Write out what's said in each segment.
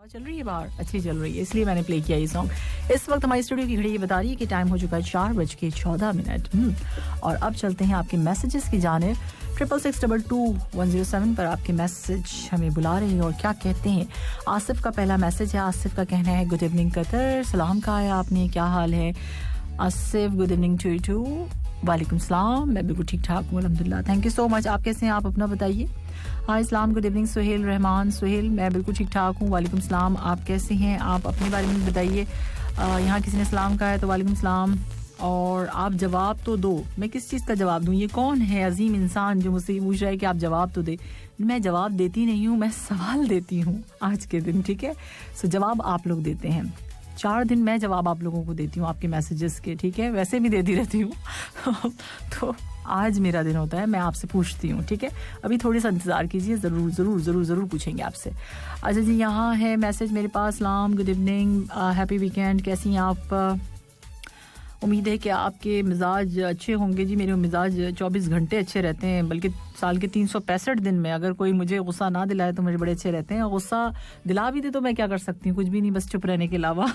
चल रही है बाहर, अच्छी चल रही है, इसलिए मैंने प्ले किया ये सॉन्ग। इस वक्त हमारी स्टूडियो की घड़ी ये बता रही है कि टाइम हो चुका है 4:14। और अब चलते हैं आपके मैसेजेस की जानिब। 66622107 पर आपके मैसेज हमें बुला रहे हैं और क्या कहते हैं। आसिफ का पहला मैसेज है। आसिफ का कहना है गुड इवनिंग कतर, सलाम कहा है आपने, क्या हाल है Asif? Good evening to you. वालेकुम सलाम, मैं बिल्कुल ठीक ठाक हूँ अल्हम्दुलिल्लाह, थैंक यू सो मच। आप कैसे हैं, आप अपना बताइए। हाँ इस्लाम, गुड इवनिंग सुहेल रहमान। सुहेल, मैं बिल्कुल ठीक ठाक हूँ, वालेकुम सलाम। आप कैसे हैं, आप अपने बारे में बताइए। यहाँ किसी ने सलाम कहा है तो वालेकुम सलाम। और आप जवाब तो दो। मैं किस चीज़ का जवाब दूँ? ये कौन है अजीम इंसान जो मुझसे पूछ रहा है कि आप जवाब तो दे? मैं जवाब देती नहीं हूँ, मैं सवाल देती हूँ आज के दिन, ठीक है। सो जवाब आप लोग देते हैं। 4 दिन मैं जवाब आप लोगों को देती हूँ आपके मैसेजेस के, ठीक है। वैसे भी देती रहती हूँ तो आज मेरा दिन होता है, मैं आपसे पूछती हूँ, ठीक है। अभी थोड़ी सा इंतज़ार कीजिए, ज़रूर ज़रूर ज़रूर ज़रूर पूछेंगे आपसे। अच्छा जी, यहाँ है मैसेज मेरे पास। सलाम, गुड इवनिंग, हैप्पी वीकेंड, कैसी हैं आप? उम्मीद है कि आपके मिजाज अच्छे होंगे। जी मेरे मिजाज 24 घंटे अच्छे रहते हैं, बल्कि साल के 365 दिन में अगर कोई मुझे गुस्सा ना दिलाए तो मुझे बड़े अच्छे रहते हैं। गुस्सा दिला भी दे तो मैं क्या कर सकती हूँ, कुछ भी नहीं, बस चुप रहने के अलावा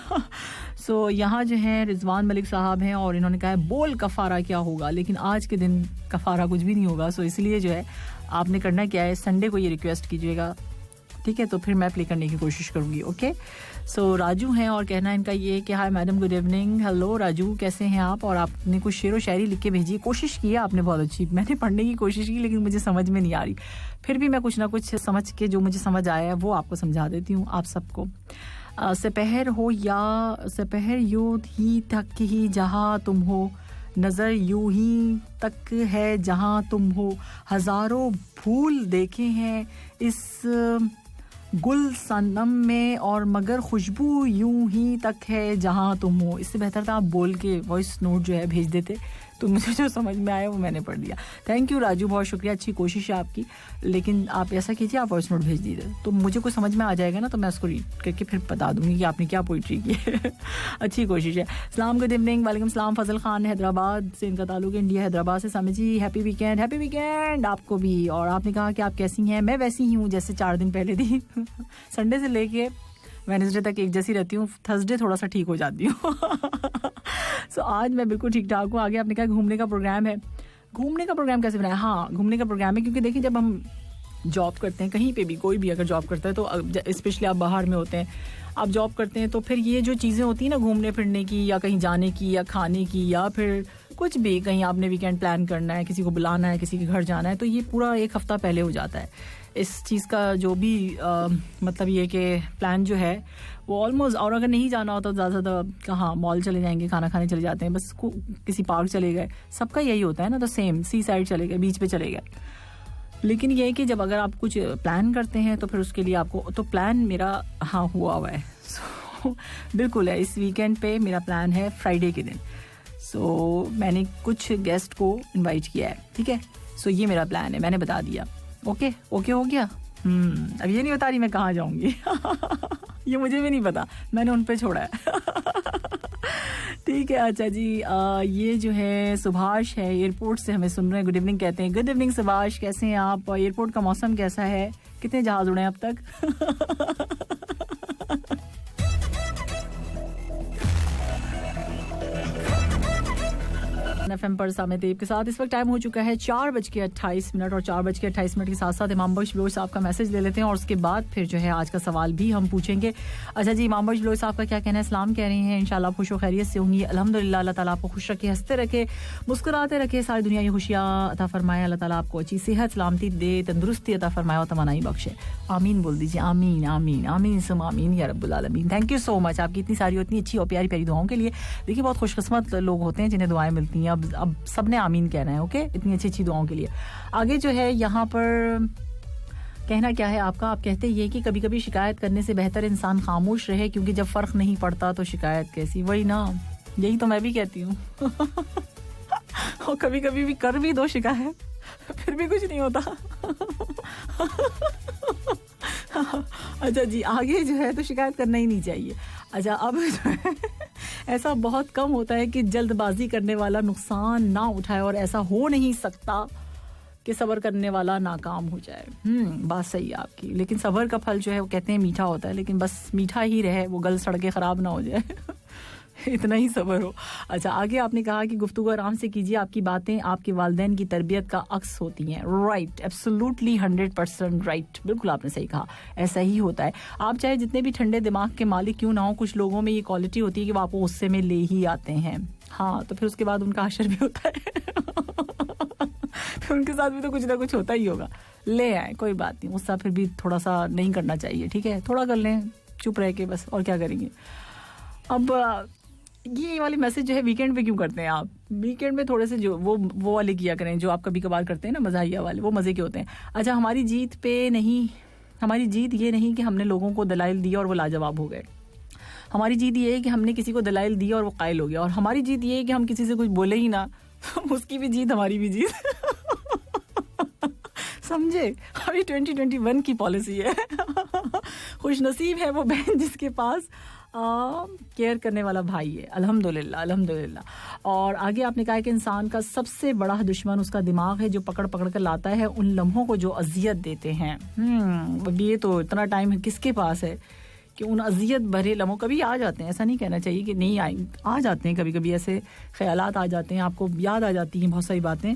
सो यहाँ जो है रिजवान मलिक साहब हैं और इन्होंने कहा है बोल कफ़ारा क्या होगा, लेकिन आज के दिन कफ़ारा कुछ भी नहीं होगा। सो इसलिए जो है आपने करना क्या है, संडे को ये रिक्वेस्ट कीजिएगा, ठीक है, तो फिर मैं प्ले करने की कोशिश करूंगी। ओके, सो राजू हैं और कहना इनका ये है कि hi madam, good evening. Hello Raju, कैसे हैं आप? और आपने कुछ शेर व शायरी लिख के भेजी है, कोशिश की है आपने बहुत अच्छी, मैंने पढ़ने की कोशिश की लेकिन मुझे समझ में नहीं आ रही। फिर भी मैं कुछ ना कुछ समझ के जो मुझे समझ आया है वो आपको समझा देती हूँ आप सबको। सपहर हो या सपहर यूं ही तक ही जहाँ तुम हो, नज़र यूं ही तक है जहाँ तुम हो, हज़ारों फूल देखे हैं इस गुल सनम में और मगर खुशबू यूं ही तक है जहाँ तुम हो। इससे बेहतर था आप बोल के वॉइस नोट जो है भेज देते, तो मुझे जो समझ में आया वो मैंने पढ़ दिया। थैंक यू राजू, बहुत शुक्रिया, अच्छी कोशिश है आपकी। लेकिन आप ऐसा कीजिए, आप वॉइस नोट भेज दीजिए तो मुझे कुछ समझ में आ जाएगा ना, तो मैं उसको रीड करके फिर बता दूंगी कि आपने क्या पोइट्री की है अच्छी कोशिश है। सलाम, गुड इवनिंग, वालेकुम सलाम। फजल खान हैदराबाद से, इनका ताल्लुक इंडिया हैदराबाद से। सामी जी हैप्पी वीकेंड, हैप्पी वीकेंड आपको भी। और आपने कहा कि आप कैसी हैं? मैं वैसी ही हूँ जैसे 4 दिन पहले थी संडे से लेके वेडनेसडे तक एक जैसी रहती हूँ, थर्सडे थोड़ा सा ठीक हो जाती हूँ सो आज मैं बिल्कुल ठीक ठाक हूँ। आगे आपने कहा घूमने का प्रोग्राम है। घूमने का प्रोग्राम कैसे बनाया? हाँ, घूमने का प्रोग्राम है क्योंकि देखिए जब हम जॉब करते हैं, कहीं पे भी कोई भी अगर जॉब करता है तो स्पेशली आप बाहर में होते हैं, आप जॉब करते हैं, तो फिर ये जो चीज़ें होती हैं ना घूमने फिरने की या कहीं जाने की या खाने की या फिर कुछ भी, कहीं आपने वीकेंड प्लान करना है, किसी को बुलाना है, किसी के घर जाना है, तो ये पूरा एक हफ्ता पहले हो जाता है। इस चीज़ का जो भी मतलब ये कि प्लान जो है वो ऑलमोस्ट, और अगर नहीं जाना होता तो ज़्यादा कहाँ मॉल चले जाएंगे, खाना खाने चले जाते हैं, बस किसी पार्क चले गए, सबका यही होता है ना, तो सेम सी साइड चले गए, बीच पे चले गए। लेकिन ये है कि जब अगर आप कुछ प्लान करते हैं तो फिर उसके लिए आपको, तो प्लान मेरा हाँ हुआ है बिल्कुल है। इस वीकेंड पे मेरा प्लान है फ्राइडे के दिन। सो मैंने कुछ गेस्ट को इनवाइट किया है, ठीक है। सो ये मेरा प्लान है, मैंने बता दिया। ओके हो गया। अब ये नहीं बता रही मैं कहाँ जाऊंगी ये मुझे भी नहीं पता, मैंने उन पे छोड़ा है ठीक है। अच्छा जी, ये जो है सुभाष है, एयरपोर्ट से हमें सुन रहे हैं, गुड इवनिंग कहते हैं। गुड इवनिंग सुभाष, कैसे हैं आप? एयरपोर्ट का मौसम कैसा है? कितने जहाज उड़े हैं अब तक FM पर सामने देव के साथ इस वक्त टाइम हो चुका है 4:28 और 4:28 के साथ साथ इमाम बख्श बिलोच साहब का मैसेज ले लेते हैं और उसके बाद फिर जो है आज का सवाल भी हम पूछेंगे। अच्छा जी, इमाम बख्श बिलोच साहब का क्या कहना है? सलाम कह रहे हैं, इंशाल्लाह खुश व खैरियत से होंगी, अल्हम्दुलिल्लाह। अल्लाह ताला आपको खुश रखे, हंसते रखे, मुस्कुराते रखे, सारी दुनिया की खुशियाँ अता फरमाए। अल्लाह ताला आपको अच्छी सेहत सलामती दे, तंदुरुस्ती अता फरमाए और तमन्नाई बख्शे। आमीन बोल दीजिए, आमीन आमीन आमीन सुम आमीन या रब्बुल आलमीन। थैंक यू सो मच आपकी इतनी सारी इतनी अच्छी और प्यारी प्यारी दुआओं के लिए। देखिए बहुत खुशकिस्मत लोग होते हैं जिन्हें दुआएं मिलती हैं। अब सबने आमीन कहना है, ओके, इतनी अच्छी अच्छी दुआओं के लिए। आगे जो है यहाँ पर कहना क्या है आपका? आप कहते ये कि कभी कभी शिकायत करने से बेहतर इंसान खामोश रहे, क्योंकि जब फर्क नहीं पड़ता तो शिकायत कैसी। वही ना, यही तो मैं भी कहती हूँ और कभी कभी भी कर भी दो शिकायत फिर भी कुछ नहीं होता अच्छा जी, आगे जो है तो शिकायत करना ही नहीं चाहिए। अच्छा, अब जो है ऐसा बहुत कम होता है कि जल्दबाजी करने वाला नुकसान ना उठाए, और ऐसा हो नहीं सकता कि सब्र करने वाला नाकाम हो जाए। बात सही है आपकी, लेकिन सब्र का फल जो है वो कहते हैं मीठा होता है, लेकिन बस मीठा ही रहे, वो गल सड़ के ख़राब ना हो जाए। इतना ही सब्र हो। अच्छा, आगे आपने कहा कि गुफ्तगू आराम से कीजिए, आपकी बातें आपके वालिदैन की तरबियत का अक्स होती हैं। राइट, एब्सोल्युटली 100% राइट, बिल्कुल आपने सही कहा, ऐसा ही होता है। आप चाहे जितने भी ठंडे दिमाग के मालिक क्यों ना हो, कुछ लोगों में ये क्वालिटी होती है कि वो आपको गुस्से में ले ही आते हैं। हाँ, तो फिर उसके बाद उनका असर भी होता है। फिर उनके साथ भी तो कुछ ना कुछ होता ही होगा। ले आए, कोई बात नहीं, गुस्सा फिर भी थोड़ा सा नहीं करना चाहिए, ठीक है, थोड़ा कर लें चुप रह के, बस, और क्या करेंगे। अब ये वाली मैसेज जो है वीकेंड पे क्यों करते हैं आप? वीकेंड में थोड़े से जो वो वाले किया करें जो आप कभी कभार करते हैं ना, मज़ाहिया वाले, वो मज़े के होते हैं। अच्छा, हमारी जीत ये नहीं कि हमने लोगों को दलाइल दिया और वो लाजवाब हो गए। हमारी जीत ये है कि हमने किसी को दलाइल दिया और वो कायल हो गया। और हमारी जीत ये है कि हम किसी से कुछ बोले ही ना, उसकी भी जीत हमारी भी जीत। समझे, हमारी 2021 की पॉलिसी है। खुश नसीब है वो बहन जिसके पास केयर करने वाला भाई है। अल्हम्दुलिल्लाह, अल्हम्दुलिल्लाह। और आगे आपने कहा कि इंसान का सबसे बड़ा दुश्मन उसका दिमाग है, जो पकड़ पकड़ कर लाता है उन लम्हों को जो अजियत देते हैं। अब ये तो इतना टाइम किसके पास है कि उन अजियत भरे लम्हों, कभी आ जाते हैं, ऐसा नहीं कहना चाहिए कि नहीं आए, आ जाते हैं कभी कभी, ऐसे ख्यालात आ जाते हैं, आपको याद आ जाती हैं बहुत सारी बातें।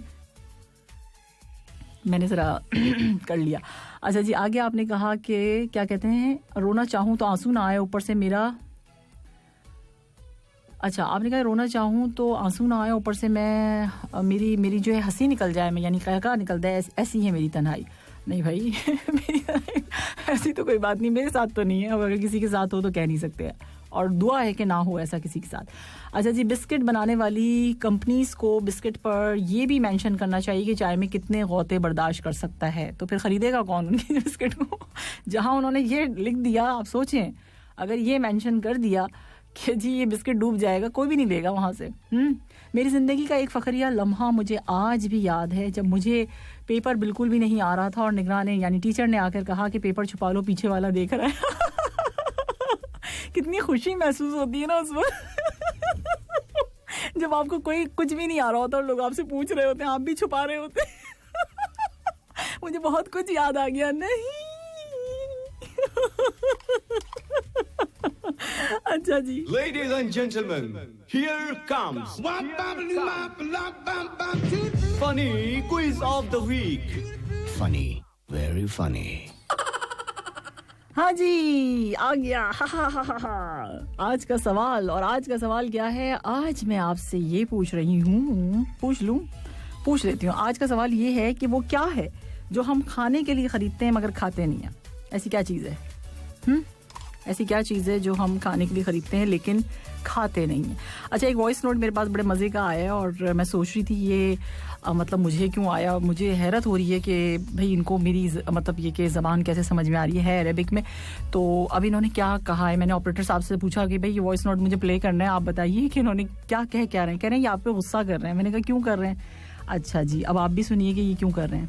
मैंने ज़रा कर लिया। अच्छा जी, आगे आपने कहा कि क्या कहते हैं, रोना चाहूँ तो आंसू ना आए ऊपर से मेरा। अच्छा, आपने कहा रोना चाहूँ तो आंसू ना आए ऊपर से मैं मेरी जो है हंसी निकल जाए, मैं यानी कहका निकल जाए, ऐसी है मेरी तन्हाई। नहीं भाई, मेरी ऐसी तो कोई बात नहीं, मेरे साथ तो नहीं है। अगर किसी के साथ हो तो कह नहीं सकते, और दुआ है कि ना हो ऐसा किसी के साथ। अच्छा जी, बिस्किट बनाने वाली कंपनीज को बिस्किट पर ये भी मेंशन करना चाहिए कि चाय में कितने गौते बर्दाश्त कर सकता है, तो फिर खरीदेगा कौन उनकी बिस्किट को? जहां उन्होंने ये लिख दिया, आप सोचें अगर ये मेंशन कर दिया कि जी ये बिस्किट डूब जाएगा, कोई भी नहीं लेगा वहां से। मेरी जिंदगी का एक फखरिया लम्हा मुझे आज भी याद है, जब मुझे पेपर बिल्कुल भी नहीं आ रहा था और निगरान ने यानी टीचर ने आकर कहा कि पेपर छुपा लो, पीछे वाला देख रहा है। कितनी खुशी महसूस होती है ना उस वक्त, जब आपको कोई कुछ भी नहीं आ रहा होता और लोग आपसे पूछ रहे होते हैं, आप भी छुपा रहे होते हैं। मुझे बहुत कुछ याद आ गया। नहीं। अच्छा जी, Ladies and gentlemen, here comes funny quiz of the week. Funny, very funny. हाँ जी, आ गया। आज का सवाल, और आज का सवाल क्या है? आज मैं आपसे ये पूछ रही हूँ, पूछ लेती हूँ। आज का सवाल ये है कि वो क्या है जो हम खाने के लिए खरीदते हैं मगर खाते नहीं हैं? ऐसी क्या चीज़ है? ऐसी क्या चीज़ है जो हम खाने के लिए खरीदते हैं लेकिन खाते नहीं हैं? अच्छा, एक वॉइस नोट मेरे पास बड़े मज़े का आया है, और मैं सोच रही थी ये मतलब मुझे क्यों आया, मुझे हैरत हो रही है कि भाई इनको मेरी मतलब ये कि ज़बान कैसे समझ में आ रही है अरेबिक में। तो अब इन्होंने क्या कहा है, मैंने ऑपरेटर साहब से पूछा कि भाई ये वॉइस नोट मुझे प्ले करना है, आप बताइए कि इन्होंने क्या कह रहे हैं ये आप पे गुस्सा कर रहे हैं। मैंने कहा क्यों कर रहे हैं? अच्छा जी, अब आप भी सुनिए कि ये क्यों कर रहे हैं।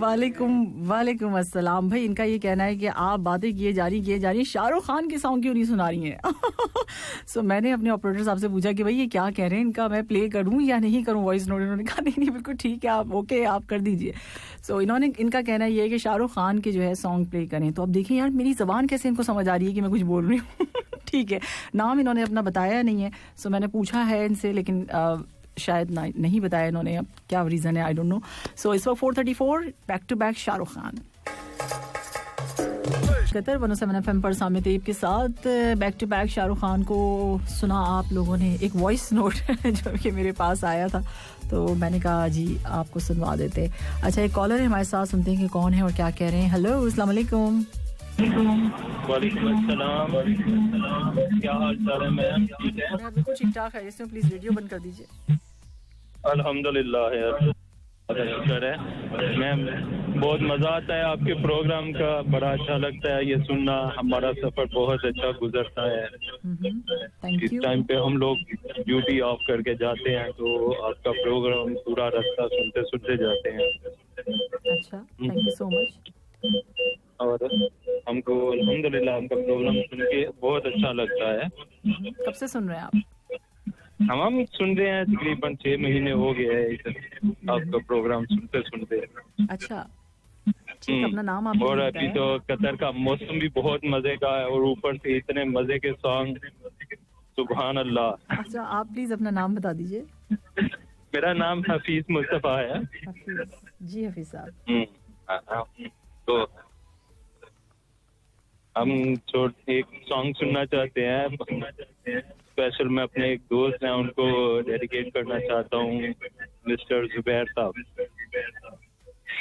वालेकुम अस्सलाम। भाई इनका ये कहना है कि आप बातें किए जा रही शाहरुख खान के सॉन्ग क्यों नहीं सुना रही हैं? सो मैंने अपने ऑपरेटर साहब से पूछा कि भाई ये क्या कह रहे हैं, इनका मैं प्ले करूं या नहीं करूं वॉइस नोट? इन्होंने कहा नहीं बिल्कुल ठीक है, आप ओके आप कर दीजिए। सो इनका कहना ये है कि शाहरुख खान के जो है सॉन्ग प्ले करें। तो अब देखिए यार, मेरी ज़बान कैसे इनको समझ आ रही है कि मैं कुछ बोल रही हूँ। ठीक है, नाम इन्होंने अपना बताया नहीं है, सो मैंने पूछा है इनसे, लेकिन शायद नहीं बताया इन्होंने, अब क्या रीज़न है आई डोंट नो। सो इस वक्त 4:34 back to back Shahrukh Khan Qatar 107 FM पर सामने तेब के साथ back to back Shahrukh Khan को सुना आप लोगों ने। एक वॉइस नोट जो कि मेरे पास आया था, तो मैंने कहा जी आपको सुनवा देते। अच्छा, एक कॉलर है हमारे साथ, सुनते हैं कि कौन है और क्या कह रहे हैं। हेलो, अस्सलाम वालेकुम। वालेकुम अस्सलाम। क्या हाल चाल है मैम? ठीक है, बिल्कुल ठीक ठाक है। इसमें प्लीज रेडियो बंद कर दीजिए। अल्हम्दुलिल्लाह यार। शुक्र है मैम, बहुत मज़ा आता है आपके प्रोग्राम का, बड़ा अच्छा लगता है ये सुनना। हमारा सफ़र बहुत अच्छा गुजरता है। थैंक इस यू। टाइम पे हम लोग ड्यूटी ऑफ करके जाते हैं तो आपका प्रोग्राम पूरा रास्ता सुनते सुनते जाते हैं। अच्छा, थैंक यू सो मच। और हमको अल्हम्दुलिल्लाह आपका प्रोग्राम सुन के बहुत अच्छा लगता है। कब से सुन रहे हैं आप? हम सुन रहे हैं तकरीबन 6 महीने हो गए हैं इधर आपका प्रोग्राम सुनते सुनते। अच्छा, ठीक, अपना नाम आप और मुझे अभी बताएं। तो कतर का मौसम भी बहुत मजे का है और ऊपर से इतने मजे के सॉन्ग, सुभान अल्लाह। अच्छा, आप प्लीज अपना नाम बता दीजिए। मेरा नाम हफीज मुस्तफा है। हफीज जी, हफीज साहब। तो हम एक सॉन्ग सुनना चाहते हैं स्पेशल। मैं अपने एक दोस्त हैं उनको डेडिकेट करना चाहता हूँ, मिस्टर जुबैर साहब।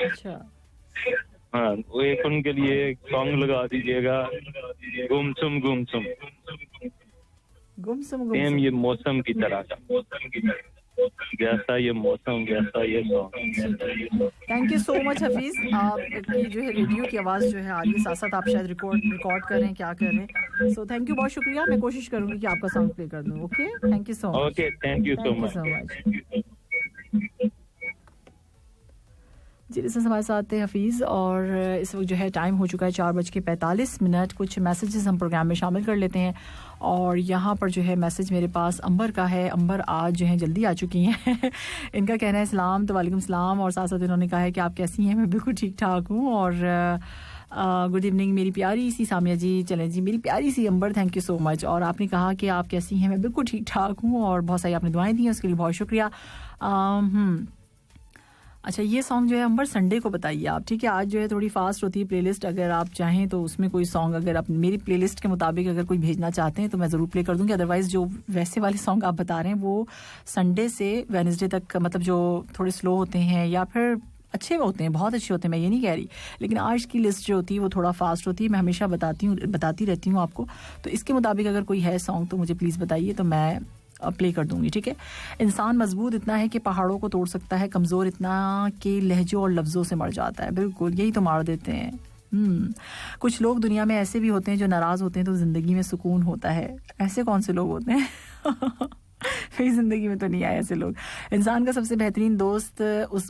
अच्छा, हाँ, वो एक उनके लिए एक सॉन्ग लगा दीजिएगा, गुमसुम गुमसुम। गुमसुम सेम गुमसुम। ये मौसम की तरह का, जैसा ये मौसम वैसा ये song. Thank you so much Hafeez. आपकी जो है रेडियो की आवाज़ जो है आ रही है, साथ साथ आप शायद रिकॉर्ड कर रहे हैं, क्या कर रहे हैं। सो थैंक यू, बहुत शुक्रिया। मैं कोशिश करूंगी कि आपका सॉन्ग प्ले कर दूं। Okay, thank you so much. Okay, thank you so much. जी, लिसनर्स हमारे साथ थे हफीज़, और इस वक्त जो है टाइम हो चुका है 4:45। कुछ मैसेजेस हम प्रोग्राम में शामिल कर लेते हैं। और यहाँ पर जो है मैसेज मेरे पास अंबर का है। अंबर आज जो है जल्दी आ चुकी हैं। इनका कहना है सलाम, तो वालेकुम सलाम, और साथ साथ इन्होंने कहा है कि आप कैसी हैं? मैं बिल्कुल ठीक ठाक हूँ, और गुड इवनिंग मेरी प्यारी सी सामिया जी। चलें जी, मेरी प्यारी सी अंबर, थैंक यू सो मच। और आपने कहा कि आप कैसी हैं? मैं बिल्कुल ठीक ठाक हूँ, और बहुत सारी आपने दुआएं दी हैं, उसके लिए बहुत शुक्रिया। अच्छा, ये सॉन्ग जो है अंबर संडे को बताइए आप, ठीक है? आज जो है थोड़ी फास्ट होती है प्लेलिस्ट, अगर आप चाहें तो उसमें कोई सॉन्ग अगर आप मेरी प्लेलिस्ट के मुताबिक अगर कोई भेजना चाहते हैं तो मैं ज़रूर प्ले कर दूंगी। अदरवाइज़ जो वैसे वाले सॉन्ग आप बता रहे हैं वो संडे से वेडनेसडे तक, मतलब जो थोड़े स्लो होते हैं या फिर अच्छे होते हैं, बहुत अच्छे होते हैं, मैं ये नहीं कह रही, लेकिन आज की लिस्ट जो होती है वो थोड़ा फास्ट होती है। मैं हमेशा बताती रहती हूँ आपको, तो इसके मुताबिक अगर कोई है सॉन्ग तो मुझे प्लीज़ बताइए, तो मैं प्ले कर दूंगी, ठीक है? इंसान मजबूत इतना है कि पहाड़ों को तोड़ सकता है, कमज़ोर इतना कि लहजों और लफ्ज़ों से मर जाता है। बिल्कुल, यही तो मार देते हैं। कुछ लोग दुनिया में ऐसे भी होते हैं जो नाराज़ होते हैं तो ज़िंदगी में सुकून होता है। ऐसे कौन से लोग होते हैं? मेरी ज़िंदगी में तो नहीं आए ऐसे लोग। इंसान का सबसे बेहतरीन दोस्त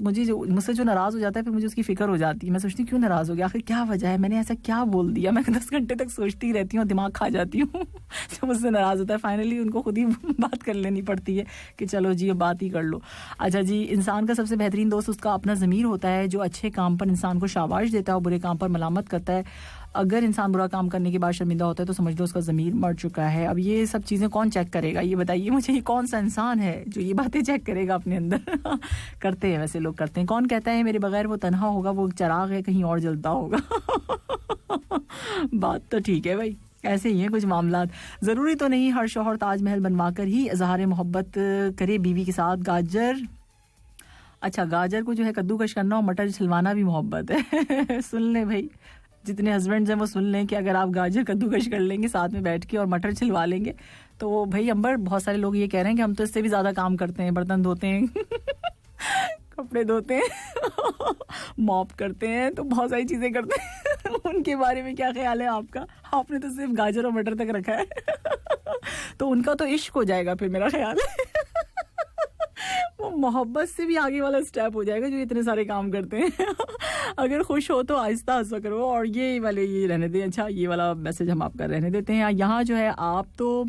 मुझसे जो नाराज़ हो जाता है, फिर मुझे उसकी फ़िक्र हो जाती है। मैं सोचती हूँ क्यों नाराज़ हो गया, आखिर क्या वजह है, मैंने ऐसा क्या बोल दिया। मैं 10 घंटे तक सोचती रहती हूँ, दिमाग खा जाती हूँ। जो मुझसे नाराज़ होता है, फाइनली उनको खुद ही बात कर लेनी पड़ती है कि चलो जी अब बात ही कर लो। अच्छा जी, इंसान का सबसे बेहतरीन दोस्त उसका अपना ज़मीर होता है, जो अच्छे काम पर इंसान को शाबाश देता है और बुरे काम पर मलामत करता है। अगर इंसान बुरा काम करने के बाद शर्मिंदा होता है तो समझ लो उसका ज़मीर मर चुका है। अब ये सब चीज़ें कौन चेक करेगा, ये बताइए मुझे? ये कौन सा इंसान है जो ये बातें चेक करेगा अपने अंदर? करते हैं, वैसे लोग करते हैं। कौन कहता है मेरे बगैर वो तन्हा होगा, वो चराग है कहीं और जलता होगा। बात तो ठीक है भाई, ऐसे ही है कुछ मामलात। ज़रूरी तो नहीं हर शौहर ताजमहल बनवा कर ही इज़हार मोहब्बत करे बीवी के साथ। गाजर, अच्छा गाजर को जो है कद्दूकश करना और मटर छिलवाना भी मोहब्बत है। सुन लें भाई, जितने हस्बैंड्स हैं वो सुन लें कि अगर आप गाजर कद्दूकश कर लेंगे साथ में बैठ के और मटर छिलवा लेंगे तो भाई अंबर, बहुत सारे लोग ये कह रहे हैं कि हम तो इससे भी ज़्यादा काम करते हैं, बर्तन धोते हैं, कपड़े धोते हैं, मॉप करते हैं, तो बहुत सारी चीज़ें करते हैं। उनके बारे में क्या ख्याल है आपका? आपने तो सिर्फ गाजर और मटर तक रखा है। तो उनका तो इश्क हो जाएगा फिर, मेरा ख्याल है। वो मोहब्बत से भी आगे वाला स्टेप हो जाएगा जो इतने सारे काम करते हैं। अगर खुश हो तो आहिस्ता आहिस्ता करो, और ये वाले ये रहने दें। अच्छा, ये वाला मैसेज हम आपका रहने देते हैं। यहाँ जो है आप तो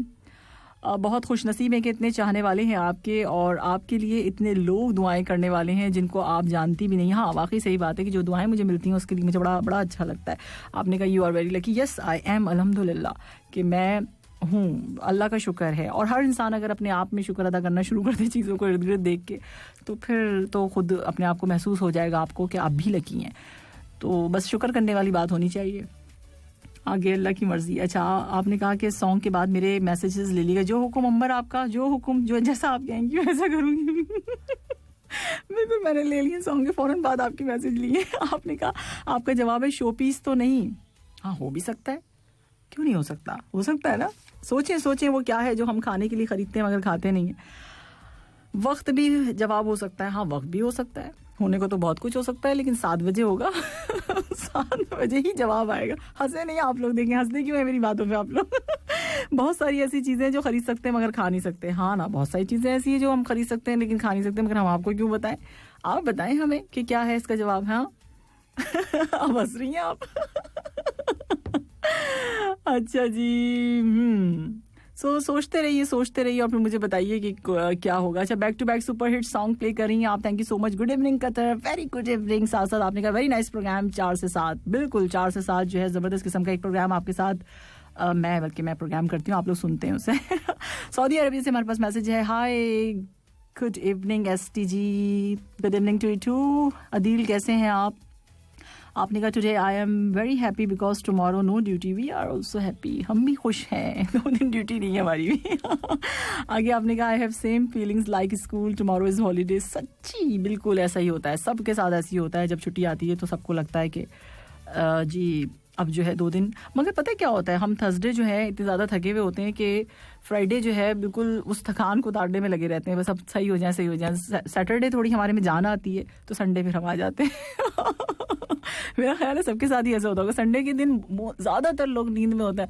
बहुत खुश नसीब हैं कि इतने चाहने वाले हैं आपके, और आपके लिए इतने लोग दुआएं करने वाले हैं जिनको आप जानती भी नहीं। हाँ, वाकई सही बात है कि जो दुआएं मुझे मिलती हैं उसके लिए मुझे बड़ा बड़ा अच्छा लगता है। आपने कहा you are very lucky. Yes I am, अल्हम्दुलिल्लाह कि मैं हूँ, अल्लाह का शुक्र है। और हर इंसान अगर अपने आप में शुक्र अदा करना शुरू कर दे चीज़ों को इर्द गिर्द देख के, तो फिर तो खुद अपने आप को महसूस हो जाएगा आपको कि आप भी लकी हैं। तो बस शुक्र करने वाली बात होनी चाहिए, आगे अल्लाह की मर्जी। अच्छा, आपने कहा कि सॉन्ग के बाद मेरे मैसेजेस ले लीजिएगा। जो हुक्म अंबर आपका, जो हुक्म, जो जैसा आप कहेंगी वैसा करूँगी। बिल्कुल, मैंने ले लिए सॉन्ग के फ़ौरन बाद आपके मैसेज लिए। आपने कहा आपका जवाब है शो पीस तो नहीं। हाँ, हो भी सकता है, क्यों नहीं हो सकता? हो सकता है ना। सोचें वो क्या है जो हम खाने के लिए खरीदते हैं मगर खाते नहीं हैं। वक्त भी जवाब हो सकता है। हाँ, वक्त भी हो सकता है। होने को तो बहुत कुछ हो सकता है, लेकिन 7 बजे होगा 7 बजे ही जवाब आएगा। हंसे नहीं आप लोग, देखें हंसते क्यों है मेरी बातों पे आप लोग। बहुत सारी ऐसी चीज़ें जो खरीद सकते हैं मगर खा नहीं सकते। हाँ ना, बहुत सारी चीज़ें ऐसी हैं जो हम खरीद सकते हैं लेकिन खा नहीं सकते, मगर हम आपको क्यों बताएं? आप बताएं हमें कि क्या है इसका जवाब। हाँ अब हंस रही हैं आप। अच्छा जी, सोचते रहिए और फिर मुझे बताइए कि क्या होगा। अच्छा, back to back super hit song play कर रही हैं आप। Thank you so much. Good evening Qatar, very good evening. साथ साथ आपने कहा वेरी नाइस प्रोग्राम 4 से 7। बिल्कुल 4 से 7 जो है ज़बरदस्त किस्म का एक प्रोग्राम आपके साथ मैं प्रोग्राम करती हूँ, आप लोग सुनते हैं उसे। सऊदी अरबिया से हमारे पास मैसेज है। Hi good evening STG, good evening to Adeel, कैसे हैं आप? आपने कहा today I am very happy because tomorrow no duty, we are also happy, हम भी खुश हैं, 2 दिन ड्यूटी नहीं है हमारी भी। आगे आपने कहा I have same feelings like school tomorrow is holiday. सच्ची बिल्कुल ऐसा ही होता है, सबके साथ ऐसे ही होता है। जब छुट्टी आती है तो सबको लगता है कि जी अब जो है 2 दिन, मगर पता है क्या होता है, हम थर्सडे जो है इतने ज़्यादा थके हुए होते हैं कि फ्राइडे जो है बिल्कुल उस थकान को उतारने में लगे रहते हैं, बस अब सही हो जाए। सैटरडे थोड़ी हमारे में जान आती है तो संडे फिर हम आ जाते हैं। मेरा ख्याल है सबके साथ ही ऐसा होता होगा। संडे के दिन ज़्यादातर लोग नींद में होते हैं,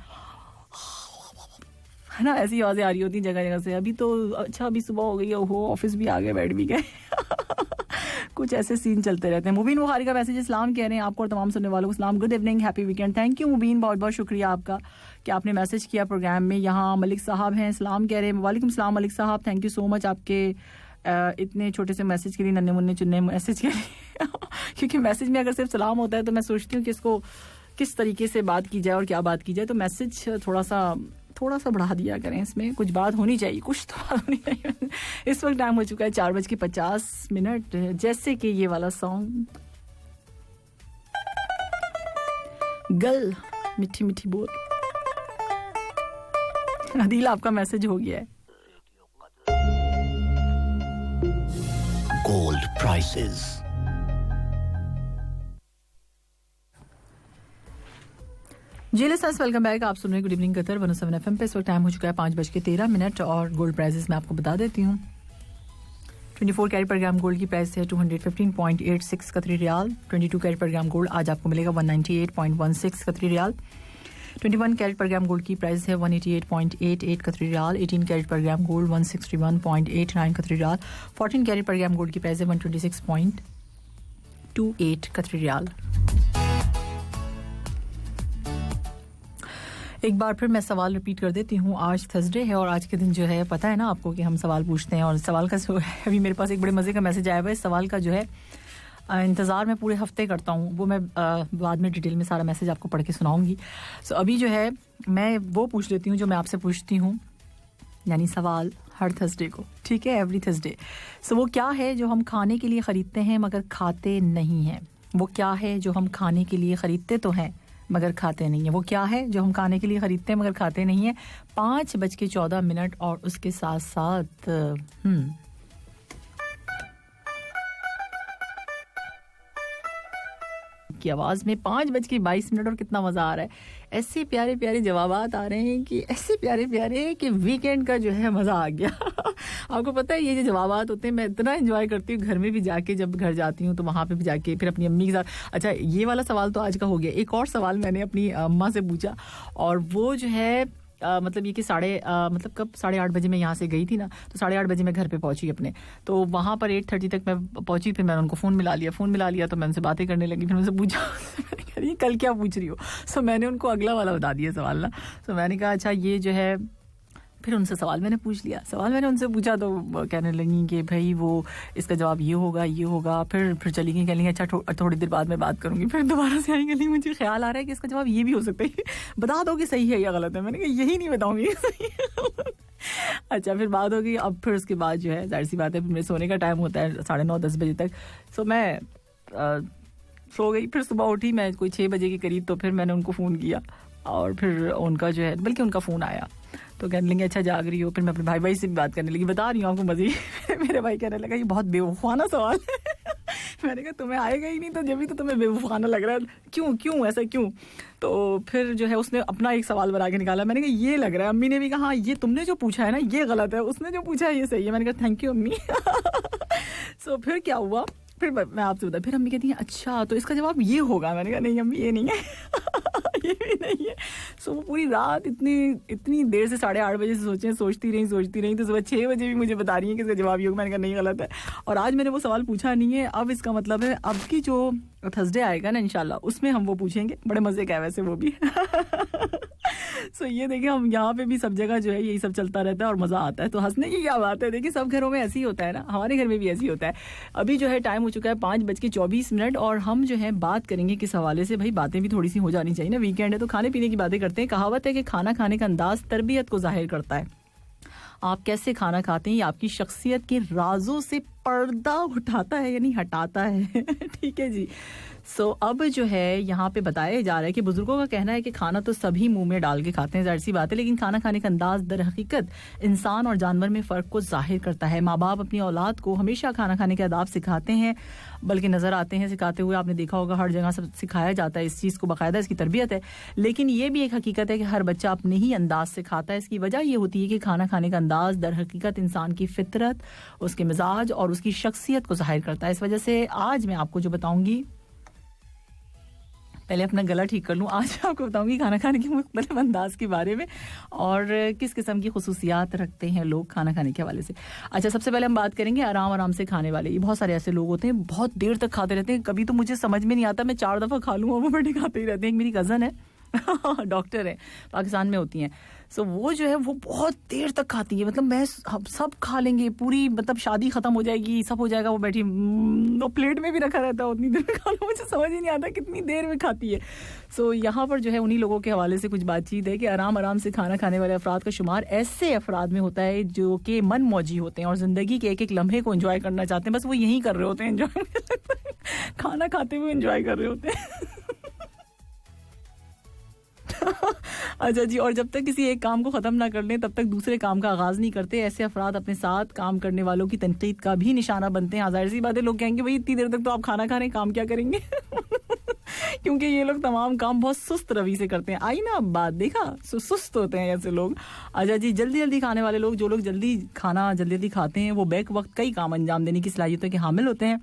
है ना, ऐसी आवाज़ें आ रही होती हैं जगह जगह से। अभी तो अच्छा अभी सुबह हो गई है, ओहो ऑफिस भी आ गए, बैठ भी गए। कुछ ऐसे सीन चलते रहते हैं। मुबीन बुखारी का मैसेज इस्लाम कह रहे हैं आपको और तमाम सुनने वालों को सलाम, good evening, happy weekend. Thank you Mubeen, बहुत बहुत शुक्रिया आपका कि आपने मैसेज किया प्रोग्राम में। यहाँ मलिक साहब हैं, सलाम कह रहे हैं। वालेकुम सलाम मलिक साहब, थैंक यू सो मच आपके इतने छोटे से मैसेज के लिए, नन्हे मुन्ने चुन्ने मैसेज के लिए। क्योंकि मैसेज में अगर सिर्फ सलाम होता है तो मैं सोचती हूँ कि इसको किस तरीके से बात की जाए और क्या बात की जाए, तो मैसेज थोड़ा सा बढ़ा दिया करें, इसमें कुछ बात होनी चाहिए, कुछ तो बात होनी चाहिए। इस वक्त टाइम हो चुका है 4:50, जैसे कि ये वाला सॉन्ग गल मिठी मिठी बोल। अदील आपका मैसेज हो गया है। Gold prices. जी लिसनर्स, वेलकम बैक। आप सुन रहे हैं गुड इवनिंग कतर 107 FM पे। इस वक्त टाइम हो चुका है 5:13 और गोल्ड प्राइसेस मैं आपको बता देती हूँ। 24 कैरेट पर ग्राम गोल्ड की प्राइस है 215.86 कतरी रियाल। 22 कैरेट पर ग्राम गोल्ड आज आपको मिलेगा 198.16 कतरी रियाल। 21 कैरेट पर ग्राम गोल्ड की प्राइस है 188.88 कतरी रियाल। 18 कैरेट पर ग्राम गोल्ड 161.89 कतरी रियाल। 14 कैरेट पर ग्राम गोल्ड की प्राइस है 126.28 कतरी रियाल। एक बार फिर मैं सवाल रिपीट कर देती हूँ। आज थर्सडे है और आज के दिन जो है पता है ना आपको कि हम सवाल पूछते हैं, और सवाल का जो है अभी मेरे पास एक बड़े मज़े का मैसेज आया हुआ है। इस सवाल का जो है इंतज़ार मैं पूरे हफ्ते करता हूँ, वो मैं बाद में डिटेल में सारा मैसेज आपको पढ़ के सुनाऊंगी। सो अभी जो है मैं वो पूछ लेती हूँ जो मैं आपसे पूछती हूँ, यानी सवाल हर थर्सडे को, ठीक है, एवरी थर्सडे। सो वो क्या है जो हम खाने के लिए ख़रीदते हैं मगर खाते नहीं हैं? वो क्या है जो हम खाने के लिए ख़रीदते तो हैं मगर खाते नहीं है? वो क्या है जो हम खाने के लिए खरीदते हैं मगर खाते नहीं है? 5:14 और उसके साथ साथ की आवाज में 5:22 और कितना मजा आ रहा है। ऐसे प्यारे प्यारे जवाबात आ रहे हैं कि ऐसे प्यारे प्यारे कि वीकेंड का जो है मजा आ गया। आपको पता है ये जो जवाबात होते हैं मैं इतना एंजॉय करती हूँ घर में भी जाके, जब घर जाती हूँ तो वहाँ पे भी जाके फिर अपनी अम्मी के साथ। अच्छा, ये वाला सवाल तो आज का हो गया। एक और सवाल मैंने अपनी अम्मा से पूछा और वो जो है मतलब ये कि 8:30 बजे मैं यहाँ से गई थी ना, तो 8:30 बजे मैं घर पे पहुंची अपने, तो वहाँ पर 8:30 तक मैं पहुंची। फिर मैंने उनको फ़ोन मिला लिया तो मैं उनसे बातें करने लगी। फिर उनसे पूछा ये कल क्या पूछ रही हो? सो मैंने उनको अगला वाला बता दिया सवाल ना। सो मैंने कहा अच्छा ये जो है, फिर उनसे सवाल मैंने पूछ लिया। सवाल मैंने उनसे पूछा तो कहने लगी कि भाई वो इसका जवाब ये होगा। फिर चली गई, कहने लगी अच्छा थोड़ी देर बाद मैं बात करूंगी। फिर दोबारा से आएंगे, मुझे ख्याल आ रहा है कि इसका जवाब ये भी हो सकता है, बता दो कि सही है या गलत है। मैंने कहा यही नहीं बताऊंगी। अच्छा, फिर बात होगी। अब फिर उसके बाद जो है जाहिर सी बात है मेरे सोने का टाइम होता है 9:30-10 बजे तक। सो मैं सो गई। फिर सुबह उठी मैं कोई 6 बजे के करीब, तो फिर मैंने उनको फ़ोन किया और फिर उनका जो है बल्कि उनका फ़ोन आया तो कहने लगे अच्छा जाग रही हो। फिर मैं अपने भाई से भी बात करने लगी, बता रही हूँ आपको मज़े। मेरे भाई कहने लगा ये बहुत बेवकूफ़ाना सवाल है। मैंने कहा तुम्हें आएगा ही नहीं तो जब भी तो तुम्हें बेवकूफ़ाना लग रहा है, क्यों ऐसा क्यों? तो फिर जो है उसने अपना एक सवाल बना के निकाला। मैंने कहा ये लग रहा है। अम्मी ने भी कहा हाँ ये तुमने जो पूछा है ना ये गलत है, उसने जो पूछा है ये सही है। मैंने कहा थैंक यू अम्मी। सो फिर क्या हुआ, फिर मैं आपसे बता, फिर अम्मी कहती हैं अच्छा तो इसका जवाब ये होगा। मैंने कहा नहीं अम्मी ये नहीं है ये भी नहीं है। सो वो पूरी रात इतनी देर से 8:30 बजे से सोचती रही तो सुबह 6 बजे भी मुझे बता रही है कि इसका जवाब ये होगा। मैंने कहा नहीं, गलत है। और आज मैंने वो सवाल पूछा नहीं है। अब इसका मतलब है अब की जो थर्सडे आएगा ना इंशाल्लाह, उसमें हम वो पूछेंगे। बड़े मजे का है वैसे वो भी सो ये देखिए, हम यहाँ पे भी सब जगह जो है यही सब चलता रहता है और मज़ा आता है। तो हंसने की क्या बात है, देखिए सब घरों में ऐसे ही होता है ना, हमारे घर में भी ऐसे ही होता है। अभी जो है टाइम हो चुका है 5:24 और हम जो है बात करेंगे किस हवाले से। भाई बातें भी थोड़ी सी हो जानी चाहिए ना, वीकेंड है तो खाने पीने की बातें करते हैं। कहावत है कि खाना खाने का अंदाज तरबियत को जाहिर करता है। आप कैसे खाना खाते हैं ये आपकी शख्सियत के राजों से पर्दा उठाता है यानी हटाता है ठीक है जी। सो अब जो है यहाँ पे बताया जा रहा है कि बुजुर्गों का कहना है कि खाना तो सभी मुंह में डाल के खाते हैं, जाहिर सी बात है, लेकिन खाना खाने का अंदाज दर हकीकत इंसान और जानवर में फ़र्क को जाहिर करता है। माँ बाप अपनी औलाद को हमेशा खाना खाने के आदाब सिखाते हैं, बल्कि नज़र आते हैं सिखाते हुए। आपने देखा होगा हर जगह सब सिखाया जाता है इस चीज़ को, बाकायदा इसकी तरबियत है। लेकिन ये भी एक हकीकत है कि हर बच्चा अपने ही अंदाज से खाता है। इसकी वजह ये होती है कि खाना खाने का अंदाज दर हकीकत इंसान की फितरत, उसके मिजाज और उसकी शख्सियत को जाहिर करता है। इस वजह से आज मैं आपको जो बताऊंगी, पहले अपना गला ठीक कर लूँ, आज आपको बताऊंगी खाना खाने के मुख्तलिफ अंदाज के बारे में और किस किस्म की खुसूसियात रखते हैं लोग खाना खाने के हवाले से। अच्छा, सबसे पहले हम बात करेंगे आराम से खाने वाले। ये बहुत सारे ऐसे लोग होते हैं बहुत देर तक खाते रहते हैं, कभी तो मुझे समझ में नहीं आता, मैं 4 दफ़ा खा लूँ और वो बैठे खाते ही रहते हैं। एक मेरी कज़न है डॉक्टर है, पाकिस्तान में होती हैं। सो वो जो है वो बहुत देर तक खाती है, मतलब मैं सब खा लेंगे पूरी, मतलब शादी खत्म हो जाएगी सब हो जाएगा, वो बैठी वो प्लेट में भी रखा रहता है, उतनी देर में खा लो, मुझे समझ ही नहीं आता कितनी देर में खाती है। सो यहाँ पर जो है उन्हीं लोगों के हवाले से कुछ बातचीत है कि आराम से खाना खाने वाले अफराद का शुमार ऐसे अफराद में होता है जो कि मन मौजी होते हैं और ज़िंदगी के एक एक लम्हे को एंजॉय करना चाहते हैं। बस वो यही कर रहे होते हैं एंजॉय खाना खाते हुए एंजॉय कर रहे होते हैं अच्छा जी, और जब तक किसी एक काम को ख़त्म ना कर लें तब तक दूसरे काम का आगाज़ नहीं करते। ऐसे अफराद अपने साथ काम करने वालों की तनकीद का भी निशाना बनते हैं। ज़ाहिर सी बात है, लोग कहेंगे भाई इतनी देर तक तो आप खाना खा रहे हैं, काम क्या करेंगे क्योंकि ये लोग तमाम काम बहुत सुस्त रवि से करते हैं। आई ना बात, देखा, सुस्त होते हैं ऐसे लोग। अच्छा जी, जल्दी खाने वाले लोग, जो लोग जल्दी जल्दी खाते हैं, वो बैक वक्त कई काम अंजाम देने की सलाहियतों के हामिल होते हैं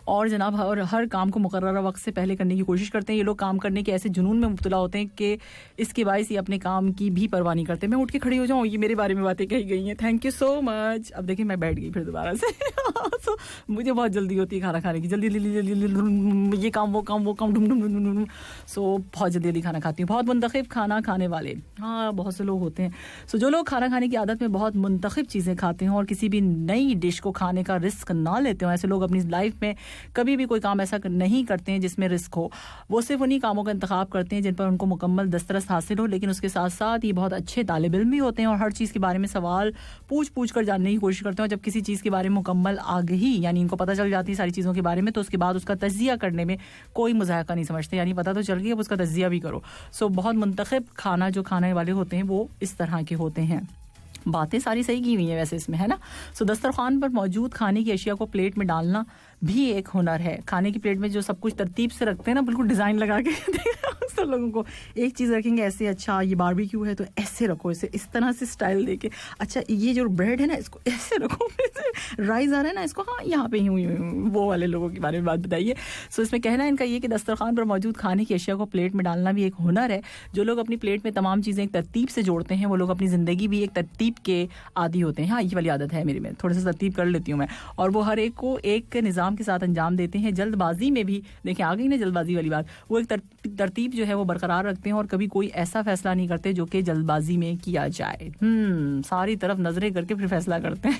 और जनाब हर काम को मुकर्रर वक्त से पहले करने की कोशिश करते हैं। ये लोग काम करने के ऐसे जुनून में मुब्तला होते हैं कि इसके बायस ये अपने काम की भी परवाह नहीं करते। मैं उठ के खड़ी हो जाऊँ, ये मेरे बारे में बातें कही गई हैं, थैंक यू सो मच। अब देखिए मैं बैठ गई फिर दोबारा से so, मुझे बहुत जल्दी होती है खाना खाने की, जल्दी ये काम वो काम ढूम सो बहुत जल्दी खाना खाती हूँ। बहुत मुंतखब खाना खाने वाले, हाँ बहुत से लोग होते हैं। सो जो लोग खाना खाने की आदत में बहुत मुंतखब चीज़ें खाते हैं और किसी भी नई डिश को खाने का रिस्क ना लेते हो, ऐसे लोग अपनी लाइफ में कभी भी कोई काम ऐसा नहीं करते हैं जिसमें रिस्क हो। वो सिर्फ उन्हीं कामों का इंतखाब करते हैं जिन पर उनको मुकम्मल दस्तरस हासिल हो, लेकिन उसके साथ साथ ये बहुत अच्छे तालिब इल्म भी होते हैं और हर चीज़ के बारे में सवाल पूछ कर जानने की कोशिश करते हैं। और जब किसी चीज़ के बारे में मुकम्मल आगही, यानी इनको पता चल जाती है सारी चीज़ों के बारे में, तो उसके बाद उसका तज्जिया करने में कोई मुज़ाहका नहीं समझते, यानी पता तो चल गई अब उसका तज्जिया भी करो। सो बहुत मुंतखब खाना जो खाने वाले होते हैं वो इस तरह के होते हैं। बातें सारी सही की हुई हैं वैसे इसमें, है ना। सो दस्तरखान पर मौजूद खाने की अशिया को प्लेट में डालना भी एक हुनर है। खाने की प्लेट में जो सब कुछ तरतीब से रखते हैं ना, बिल्कुल डिज़ाइन लगा के अक्सर लोगों को एक चीज़ रखेंगे ऐसे, अच्छा ये बारबेक्यू है तो ऐसे रखो, इसे इस तरह से स्टाइल देके, अच्छा ये जो ब्रेड है ना इसको ऐसे रखो, राइस आ रहा है ना इसको हाँ यहाँ पे यूँ वो वाले लोगों के बारे में बात बताइए। सो इसमें कहना है इनका ये कि दस्तरखान पर मौजूद खाने की अशिया को प्लेट में डालना भी एक हुनर है। जो लोग अपनी प्लेट में तमाम चीज़ें एक तरतीब से जोड़ते हैं वो लोग अपनी ज़िंदगी भी एक तरतीब के आदी होते हैं। हाँ ये वाली आदत है मेरी, में थोड़ा सा तरतीब कर लेती हूँ मैं, और वो हर एक को एक निज़ाम के साथ अंजाम देते हैं। जल्दबाजी में भी, देखें आ गई ना जल्दबाजी वाली बात, वो एक तरतीब जो है वो बरकरार रखते हैं और कभी कोई ऐसा फैसला नहीं करते जो कि जल्दबाजी में किया जाए। सारी तरफ नजरें करके फिर फैसला करते हैं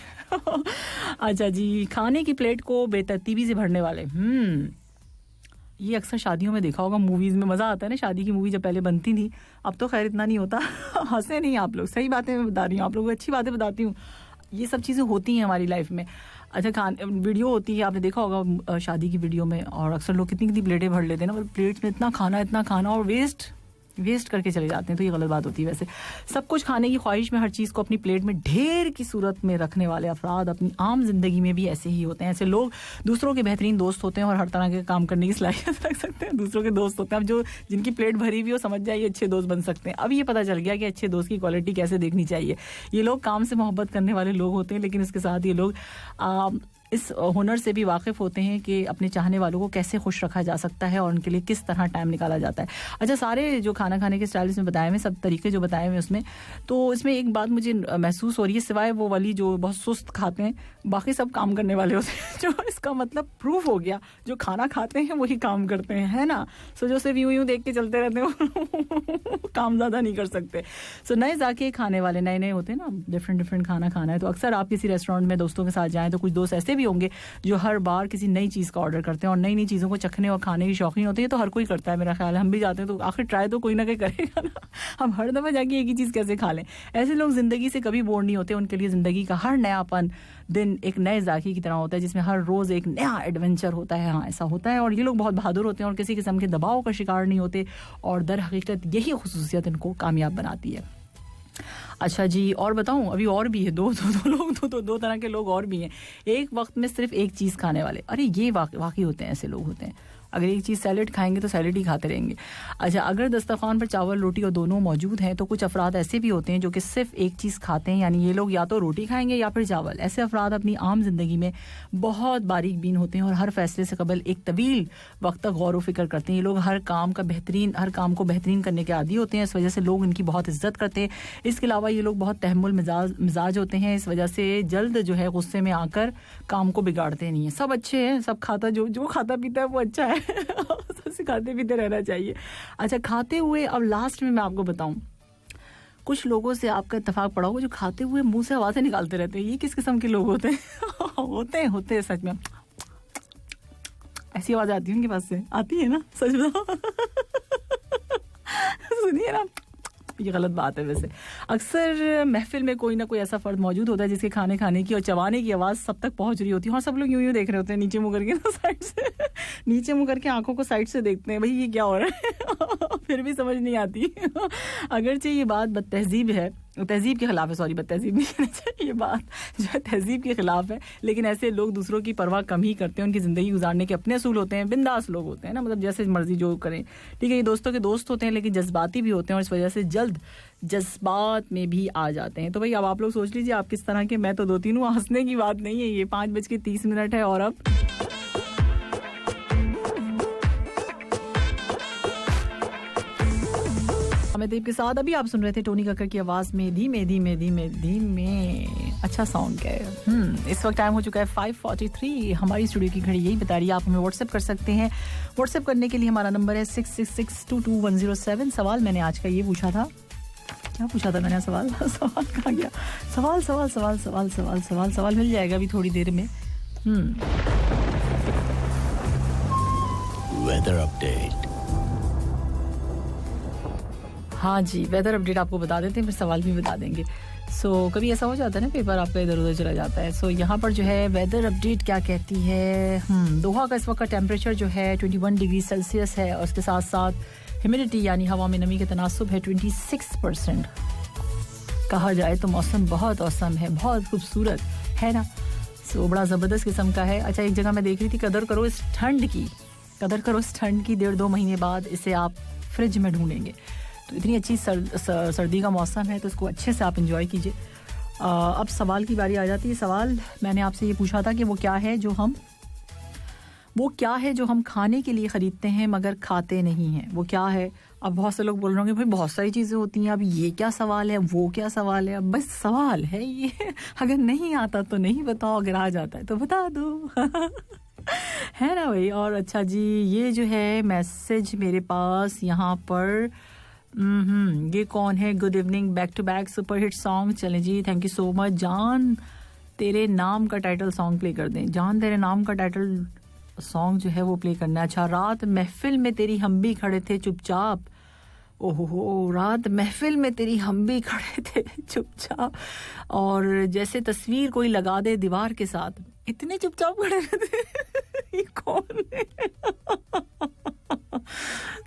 अच्छा जी, खाने की प्लेट को बेतरतीबी से भरने वाले, ये अक्सर शादियों में देखा होगा, मूवीज में मजा आता है ना, शादी की मूवी जब पहले बनती थी, अब तो खैर इतना नहीं होता हंसे नहीं आप लोग, सही बातें मैं बता रही हूँ, आप लोगों को अच्छी बातें बताती हूँ, ये सब चीज़ें होती हैं हमारी लाइफ में। अच्छा वीडियो होती है, आपने देखा होगा शादी की वीडियो में, और अक्सर लोग कितनी प्लेटें भर लेते हैं ना, प्लेट में इतना खाना और वेस्ट करके चले जाते हैं, तो ये गलत बात होती है। वैसे सब कुछ खाने की ख्वाहिश में हर चीज़ को अपनी प्लेट में ढेर की सूरत में रखने वाले अफराद अपनी आम जिंदगी में भी ऐसे ही होते हैं। ऐसे लोग दूसरों के बेहतरीन दोस्त होते हैं और हर तरह के काम करने की सलाहियत रख सकते हैं, दूसरों के दोस्त होते हैं। अब जो जिनकी प्लेट भरी हुई हो, समझ जाइए अच्छे दोस्त बन सकते हैं। अब ये पता चल गया कि अच्छे दोस्त की क्वालिटी कैसे देखनी चाहिए। ये लोग काम से मोहब्बत करने वाले लोग होते हैं, लेकिन इसके साथ ये लोग इस हुनर से भी वाकिफ़ होते हैं कि अपने चाहने वालों को कैसे खुश रखा जा सकता है और उनके लिए किस तरह टाइम निकाला जाता है. अच्छा, सारे जो खाना खाने के स्टाइल इसमें बताए हुए, सब तरीके जो बताए हुए उसमें, तो इसमें एक बात मुझे महसूस हो रही है, सिवाय वो वाली जो बहुत सुस्त खाते हैं, बाकी सब काम करने वाले होते हैं. जो इसका मतलब प्रूफ हो गया, जो खाना खाते हैं वही काम करते हैं, है ना. सो जो सिर्फ यूं देख के चलते रहते हैं काम ज़्यादा नहीं कर सकते. सो नए जाके खाने वाले नए होते हैं ना, डिफरेंट खाना खाना है. तो अक्सर आप किसी रेस्टोरेंट में दोस्तों के साथ जाएं तो कुछ दोस्त ऐसे भी होंगे जो हर बार किसी नई चीज़ का ऑर्डर करते हैं और नई चीज़ों को चखने और खाने की शौकीन होते हैं. तो हर कोई करता है, मेरा ख्याल है. हम भी जाते हैं तो आखिर ट्राई तो कोई ना कोई करेगा ना. हम हर दफ़ा जाके एक ही चीज़ कैसे खा लें. ऐसे लोग ज़िंदगी से कभी बोर नहीं होते. उनके लिए ज़िंदगी का हर नयापन दिन एक नए जाकी की तरह होता है, जिसमें हर रोज़ एक नया एडवेंचर होता है. हाँ, ऐसा होता है. और ये लोग बहुत बहादुर होते हैं और किसी किस्म के दबाव का शिकार नहीं होते. और दर हकीकत यही खुसूसियत इनको कामयाब बनाती है. अच्छा जी, और बताऊं, अभी और भी है दो तरह के लोग और भी हैं. एक वक्त में सिर्फ एक चीज़ खाने वाले. अरे ये वाकई होते हैं, ऐसे लोग होते हैं. अगर एक चीज़ सैलेड खाएंगे तो सैलेड ही खाते रहेंगे. अच्छा, अगर दस्तरखान पर चावल रोटी और दोनों मौजूद हैं तो कुछ अफराद ऐसे भी होते हैं जो कि सिर्फ एक चीज़ खाते हैं. यानी ये लोग या तो रोटी खाएंगे या फिर चावल. ऐसे अफराद अपनी आम जिंदगी में बहुत बारीक बीन होते हैं और हर फैसले से कबल एक तवील वक्त तक गौर व फिक्र करते हैं. ये लोग हर काम को बेहतरीन करने के आदी होते हैं. इस वजह से लोग इनकी बहुत इज्जत करते हैं. इसके अलावा ये लोग बहुत तहम्मुल मिजाज होते हैं. इस वजह से जल्द जो है गुस्से में आकर काम को बिगाड़ते नहीं है. सब अच्छे हैं, सब खाता जो खाता पीता है वो अच्छा है. सबसे खाते पीते रहना चाहिए. अच्छा, खाते हुए अब लास्ट में मैं आपको बताऊं, कुछ लोगों से आपका इत्तेफाक पड़ा होगा जो खाते हुए मुंह से आवाजें निकालते रहते हैं. ये किस किस्म के लोग होते हैं? होते हैं सच में. ऐसी आवाज आती है उनके पास से, आती है ना? सच बताओ. सुनिए ना, ये गलत बात है. वैसे अक्सर महफिल में कोई ना कोई ऐसा फर्द मौजूद होता है जिसके खाने की और चबाने की आवाज़ सब तक पहुंच रही होती है और सब लोग यूं देख रहे होते हैं, नीचे मुँह करके ना, साइड से नीचे मुँह करके आंखों को साइड से देखते हैं, भाई ये क्या हो रहा है. फिर भी समझ नहीं आती. अगरचे ये बात बदतहजीब है, तहजीब के खिलाफ है, सॉरी, बदतहजीब नहीं कहना चाहिए, ये बात जो है तहजीब के खिलाफ है. लेकिन ऐसे लोग दूसरों की परवाह कम ही करते हैं. उनकी ज़िंदगी गुजारने के अपने असूल होते हैं. बिंदास लोग होते हैं ना, मतलब जैसे मर्जी जो करें, ठीक है. ये दोस्तों के दोस्त होते हैं लेकिन जज्बाती भी होते हैं और इस वजह से जल्द जज्बात में भी आ जाते हैं. तो भाई अब आप लोग सोच लीजिए आप किस तरह के. मैं तो 2-3 हूँ, हंसने की बात नहीं है. ये 5:30 है और अब अमिताभ के साथ अभी आप सुन रहे थे टोनी कक्कर की आवाज में धीमे धीमे. अच्छा सॉन्ग है. इस वक्त टाइम हो चुका है 5:43. हमारी स्टूडियो की घड़ी यही बता रही है. आप हमें व्हाट्सएप कर सकते हैं. व्हाट्सएप करने के लिए हमारा नंबर है 66622107. सवाल मैंने आज का ये पूछा था. क्या पूछा था मैंने? सवाल कहाँ गया? सवाल मिल जाएगा अभी थोड़ी देर में. Weather update. हाँ जी, वेदर अपडेट आपको बता देते हैं, फिर सवाल भी बता देंगे. सो कभी ऐसा हो जाता है ना, पेपर आपका इधर उधर चला जाता है. सो यहाँ पर जो है वेदर अपडेट क्या कहती है. दोहा का इस वक्त का टेम्परेचर जो है 21 डिग्री सेल्सियस है और उसके साथ साथ ह्यूमिडिटी यानी हवा में नमी का तनासुब है 26%. कहा जाए तो मौसम बहुत औसम है, बहुत खूबसूरत है ना. सो बड़ा ज़बरदस्त किस्म का है. अच्छा, एक जगह मैं देख रही थी, कदर करो इस ठंड की. 1.5-2 महीने बाद इसे आप फ्रिज में ढूंढेंगे. तो इतनी अच्छी सर्दी का मौसम है तो इसको अच्छे से आप इंजॉय कीजिए. अब सवाल की बारी आ जाती है. सवाल मैंने आपसे ये पूछा था कि वो क्या है जो हम खाने के लिए ख़रीदते हैं मगर खाते नहीं हैं. वो क्या है? अब बहुत से लोग बोल रहे होंगे भाई बहुत सारी चीज़ें होती हैं, अब ये क्या सवाल है, वो क्या सवाल है. अब बस सवाल है ये. अगर नहीं आता तो नहीं बताओ, अगर आ जाता है तो बता दो. है ना भाई. और अच्छा जी, ये जो है मैसेज मेरे पास यहाँ पर ये कौन है? Good evening, back to back super hit song. चलें जी, थैंक यू सो मच. जान तेरे नाम का टाइटल सॉन्ग प्ले कर दें. जान तेरे नाम का टाइटल सॉन्ग जो है वो प्ले करना है. अच्छा, रात महफिल में तेरी हम भी खड़े थे चुपचाप. ओहो, रात महफिल में तेरी हम भी खड़े थे चुपचाप और जैसे तस्वीर कोई लगा दे दीवार के साथ, इतने चुपचाप खड़े रहते. ये कौन है?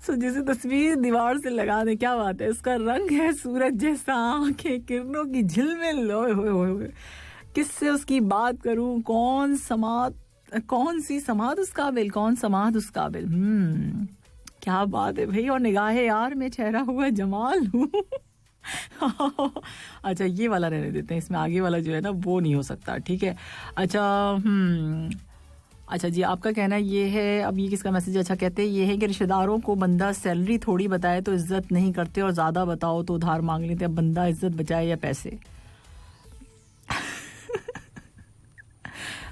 सो जैसे तस्वीर दीवार से लगा दे, क्या बात है. उसका रंग है सूरज जैसा, आंखें किरणों की झिलमिल. ओए किससे उसकी बात करूं, कौन सी समात उस काबिल, कौन समात उस काबिल. क्या बात है भाई. और निगाहे यार मैं ठहरा हुआ जमाल हूँ. अच्छा ये वाला रहने देते हैं, इसमें आगे वाला जो है ना वो नहीं हो सकता, ठीक है। अच्छा अच्छा जी, आपका कहना ये है, अब ये किसका मैसेज, अच्छा कहते हैं ये है कि रिश्तेदारों को बंदा सैलरी थोड़ी बताए तो इज्जत नहीं करते और ज़्यादा बताओ तो उधार मांग लेते हैं। बंदा इज्जत बचाए या पैसे?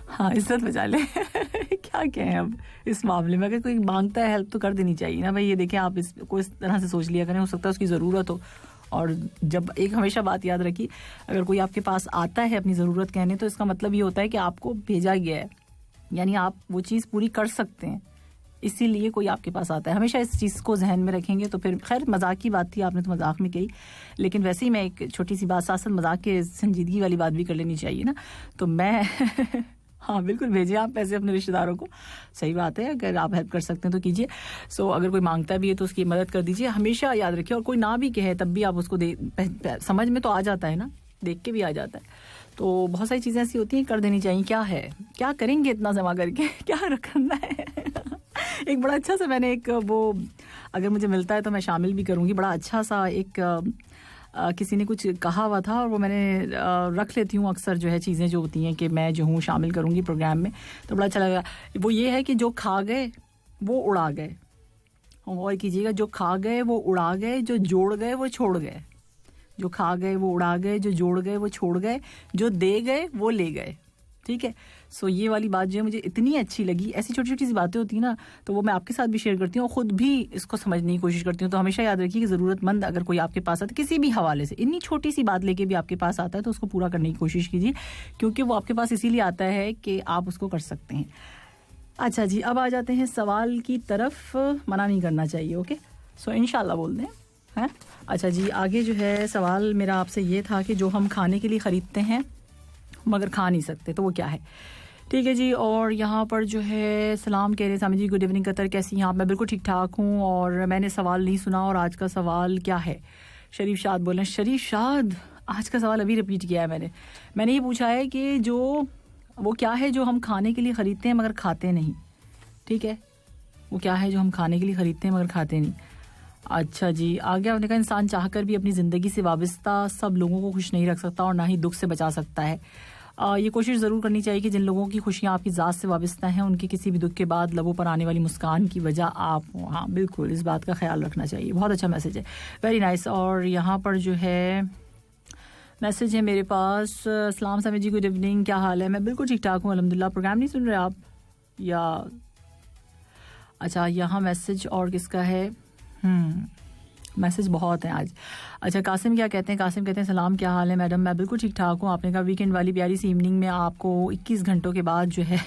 हाँ इज्जत बचा ले। क्या कहें अब इस मामले में, अगर कोई मांगता है हेल्प तो कर देनी चाहिए ना भाई। ये देखें आप इसको इस तरह से सोच लिया करें, हो सकता है उसकी ज़रूरत हो। और जब एक हमेशा बात याद रखी, अगर कोई आपके पास आता है अपनी ज़रूरत कहने तो इसका मतलब ये होता है कि आपको भेजा गया है, यानी आप वो चीज़ पूरी कर सकते हैं, इसीलिए कोई आपके पास आता है। हमेशा इस चीज़ को जहन में रखेंगे तो फिर, खैर मजाक की बात थी, आपने तो मजाक में कही, लेकिन वैसे ही मैं एक छोटी सी बात, साथ साथ मजाक के संजीदगी वाली बात भी कर लेनी चाहिए ना, तो मैं हाँ बिल्कुल भेजिए आप पैसे अपने रिश्तेदारों को, सही बात है, अगर आप हेल्प कर सकते हैं तो कीजिए। सो अगर कोई मांगता भी है तो उसकी मदद कर दीजिए, हमेशा याद रखिए। और कोई ना भी कहे तब भी आप उसको समझ में तो आ जाता है ना, देख के भी आ जाता है। तो बहुत सारी चीज़ें ऐसी होती हैं कर देनी चाहिए। क्या है, क्या करेंगे इतना जमा करके, क्या रखना है। एक बड़ा अच्छा सा मैंने एक वो, अगर मुझे मिलता है तो मैं शामिल भी करूँगी, बड़ा अच्छा सा एक किसी ने कुछ कहा हुआ था और वो मैंने रख लेती हूँ अक्सर, जो है चीज़ें जो होती हैं कि मैं जो हूँ शामिल करूँगी प्रोग्राम में, तो बड़ा अच्छा लगा। वो ये है कि जो खा गए वो उड़ा गए, और कीजिएगा, जो खा गए वो उड़ा गए, जो जोड़ गए वो छोड़ गए। जो खा गए वो उड़ा गए, जो जोड़ गए वो छोड़ गए, जो दे गए वो ले गए, ठीक है। सो ये वाली बात जो है मुझे इतनी अच्छी लगी। ऐसी छोटी छोटी सी बातें होती हैं ना, तो वो मैं आपके साथ भी शेयर करती हूँ और ख़ुद भी इसको समझने की कोशिश करती हूँ। तो हमेशा याद रखिए कि ज़रूरतमंद अगर कोई आपके पास आता है किसी भी हवाले से, इतनी छोटी सी बात लेके भी आपके पास आता है तो उसको पूरा करने की कोशिश कीजिए, क्योंकि वो आपके पास इसीलिए आता है कि आप उसको कर सकते हैं। अच्छा जी, अब आ जाते हैं सवाल की तरफ। मना नहीं करना चाहिए, ओके। सो इंशाल्लाह बोल दें, हैं। अच्छा जी, आगे जो है सवाल मेरा आपसे ये था कि जो हम खाने के लिए ख़रीदते हैं मगर खा नहीं सकते तो वो क्या है, ठीक है जी। और यहाँ पर जो है सलाम कह रहे हैं, सामी जी गुड इवनिंग कतर, कैसी हैं आप? मैं बिल्कुल ठीक ठाक हूँ, और मैंने सवाल नहीं सुना, और आज का सवाल क्या है? शरीफ शाद बोल रहे हैं। शरीफ शाद, आज का सवाल अभी रिपीट किया है मैंने ये पूछा है कि जो वो क्या है जो हम खाने के लिए ख़रीदते हैं मगर खाते नहीं, ठीक है। वो क्या है जो हम खाने के लिए ख़रीदते हैं मगर खाते नहीं। अच्छा जी, आगे आपने कहा इंसान चाहकर भी अपनी ज़िंदगी से वाबस्ता सब लोगों को खुश नहीं रख सकता और ना ही दुख से बचा सकता है। ये कोशिश ज़रूर करनी चाहिए कि जिन लोगों की खुशियाँ आपकी ज़ात से वाबस्ता हैं उनके किसी भी दुख के बाद लबों पर आने वाली मुस्कान की वजह आप हो। हाँ बिल्कुल, इस बात का ख्याल रखना चाहिए। बहुत अच्छा मैसेज है, वेरी नाइस। और यहाँ पर जो है मैसेज है मेरे पास, अस्सलाम सामी जी गुड इवनिंग, क्या हाल है? मैं बिल्कुल ठीक ठाक हूँ अल्हम्दुलिल्लाह। प्रोग्राम नहीं सुन रहे आप या? अच्छा, यहाँ मैसेज और किसका है? मैसेज बहुत हैं आज। अच्छा, कासिम क्या कहते हैं? कासिम कहते हैं सलाम, क्या हाल है मैडम? मैं बिल्कुल ठीक ठाक हूँ। आपने कहा वीकेंड वाली प्यारी सी इवनिंग में आपको 21 घंटों के बाद जो है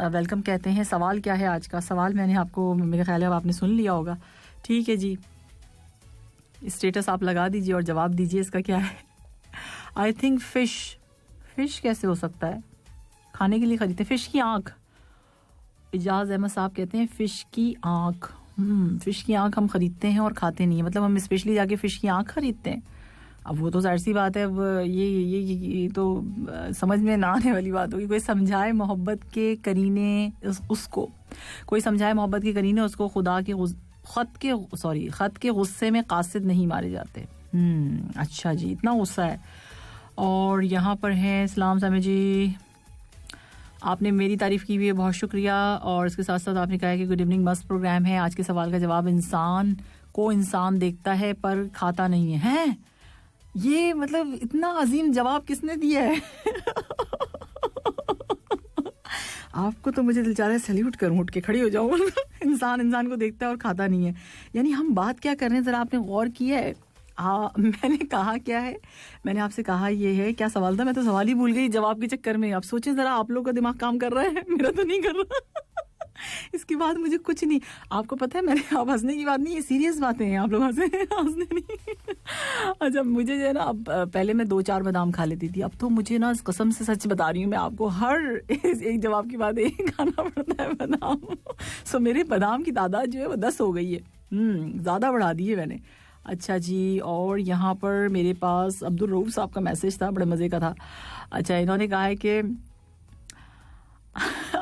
वेलकम कहते हैं। सवाल क्या है आज का? सवाल मैंने आपको, मेरे ख्याल है अब आपने सुन लिया होगा, ठीक है जी। स्टेटस आप लगा दीजिए और जवाब दीजिए इसका क्या है। आई थिंक फिश कैसे हो सकता है? खाने के लिए खरीदते फिश की आँख। इजाज़ अहमद साहब कहते हैं फ़िश की आँख। फ़िश की आँख हम ख़रीदते हैं और खाते नहीं है, मतलब हम स्पेशली जाके फ़िश की आँख ख़रीदते हैं। अब वो तो जाहिर सी बात है, अब ये तो समझ में ना आने वाली बात होगी। कोई समझाए मोहब्बत के करीने उसको, कोई समझाए मोहब्बत के करीने उसको, खुदा के ख़त के गुस्से में कासिद नहीं मारे जाते। अच्छा जी, इतना गुस्सा है। और यहाँ पर है सलाम सामी जी, आपने मेरी तारीफ़ की हुई है, बहुत शुक्रिया। और इसके साथ साथ आपने कहा है कि गुड इवनिंग, मस्त प्रोग्राम है। आज के सवाल का जवाब, इंसान को इंसान देखता है पर खाता नहीं है। हैं? ये मतलब इतना अजीम जवाब किसने दिया है? आपको तो मुझे दिल चाह रहा है सैल्यूट करूं, उठ के खड़ी हो जाऊं। इंसान को देखता है और खाता नहीं है, यानी हम बात क्या कर रहे हैं? ज़रा आपने गौर किया है? मैंने कहा क्या है? मैंने आपसे कहा ये है, क्या सवाल था? मैं तो सवाल ही भूल गई जवाब के चक्कर में। आप सोचें ज़रा, आप लोगों का दिमाग काम कर रहा है, मेरा तो नहीं कर रहा। इसके बाद मुझे कुछ नहीं, आपको पता है, मैंने, आप हंसने की बात नहीं, ये सीरियस बातें हैं, आप लोग हंसने नहीं। अच्छा, मुझे जो है ना, अब पहले मैं 2-4 बादाम खा लेती थी, अब तो मुझे ना कसम से सच बता रही हूँ मैं आपको, हर एक जवाब के बाद एक खाना पड़ता है बादाम। सो मेरे बादाम की तादाद जो है वो 10 हो गई है। ज़्यादा बढ़ा दी है मैंने। अच्छा जी, और यहाँ पर मेरे पास अब्दुल रऊफ साहब का मैसेज था, बड़े मज़े का था। अच्छा, इन्होंने कहा है कि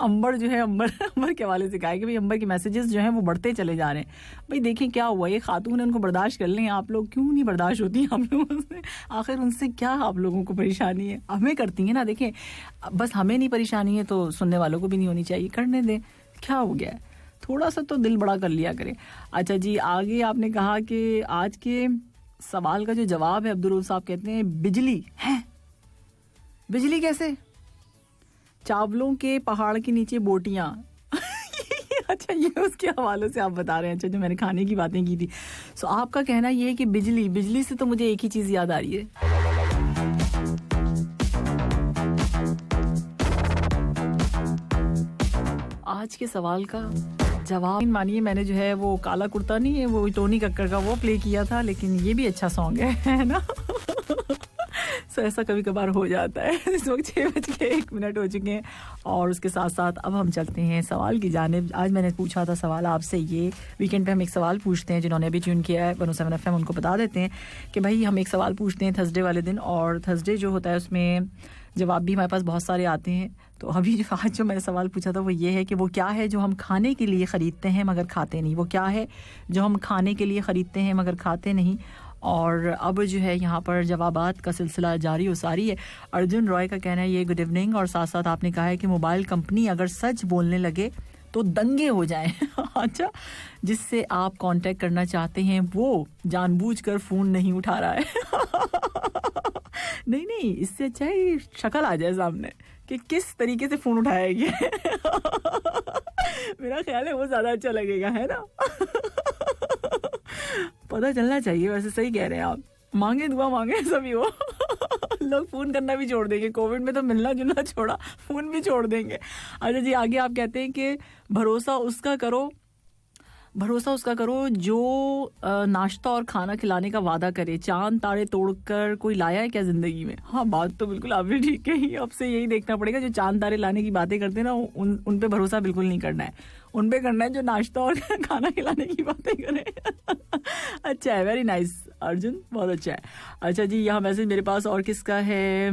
अंबर जो है अंबर के हवाले से कहा है कि भाई अंबर के मैसेजेस जो हैं वो बढ़ते चले जा रहे हैं। भाई देखें क्या हुआ, ये खातून है, उनको बर्दाश्त कर लें, आप लोग क्यों नहीं बर्दाश्त होती आप लोगों से? आखिर उनसे क्या आप लोगों को परेशानी है? हमें करती है ना, देखें बस हमें नहीं परेशानी है तो सुनने वालों को भी नहीं होनी चाहिए, करने दें, क्या हो गया है, थोड़ा सा तो दिल बड़ा कर लिया करें। अच्छा जी, आगे आपने कहा कि आज के सवाल का जो जवाब है, अब्दुल रऊफ साहब कहते हैं बिजली है। बिजली कैसे? चावलों के पहाड़ के नीचे बोटियां। अच्छा, ये उसके हवाले से आप बता रहे हैं। अच्छा, जो मैंने खाने की बातें की थी, सो आपका कहना ये है कि बिजली से तो मुझे एक ही चीज याद आ रही है, आज के सवाल का जवाब मानिए मैंने जो है वो काला कुर्ता नहीं है, वो टोनी कक्कर का वो प्ले किया था, लेकिन ये भी अच्छा सॉन्ग है ना। सो ऐसा कभी कभार हो जाता है। इस वक्त 6:01 हो चुके हैं और उसके साथ साथ अब हम चलते हैं सवाल की जानिब। आज मैंने पूछा था सवाल आपसे, ये वीकेंड पे हम एक सवाल पूछते हैं, जिन्होंने अभी ट्यून किया है 107 FM उनको बता देते हैं कि भाई हम एक सवाल पूछते हैं थर्सडे वाले दिन, और थर्सडे जो होता है उसमें जवाब भी हमारे पास बहुत सारे आते हैं। तो अभी जो आज जो मैंने सवाल पूछा था वो ये है कि वो क्या है जो हम खाने के लिए ख़रीदते हैं मगर खाते नहीं, वो क्या है जो हम खाने के लिए ख़रीदते हैं मगर खाते नहीं। और अब जो है यहाँ पर जवाबात का सिलसिला जारी हो सारी है। अर्जुन रॉय का कहना है ये गुड इवनिंग, और साथ साथ आपने कहा है कि मोबाइल कंपनी अगर सच बोलने लगे तो दंगे हो जाएं। अच्छा, जिससे आप कांटेक्ट करना चाहते हैं वो जानबूझकर फ़ोन नहीं उठा रहा है। नहीं, इससे अच्छा है शक्ल आ जाए सामने कि किस तरीके से फ़ोन उठाया गया है। मेरा ख्याल है वो ज़्यादा अच्छा लगेगा, है ना। पता चलना चाहिए, वैसे सही कह रहे हैं आप, मांगे दुआ मांगे सभी वो। लोग फ़ोन करना भी छोड़ देंगे, कोविड में तो मिलना जुलना छोड़ा, फ़ोन भी छोड़ देंगे। अच्छा जी, आगे आप कहते हैं कि भरोसा उसका करो जो नाश्ता और खाना खिलाने का वादा करे। चांद तारे तोड़कर कोई लाया है क्या जिंदगी में? हाँ, बात तो बिल्कुल आपने ठीक कही। अब से यही देखना पड़ेगा, जो चांद तारे लाने की बातें करते हैं ना, उन पे भरोसा बिल्कुल नहीं करना है, उन पे करना है जो नाश्ता और खाना खिलाने की बातें करें। अच्छा है, वेरी नाइस अर्जुन, बहुत अच्छा है। अच्छा जी, यहाँ मैसेज मेरे पास और किसका है?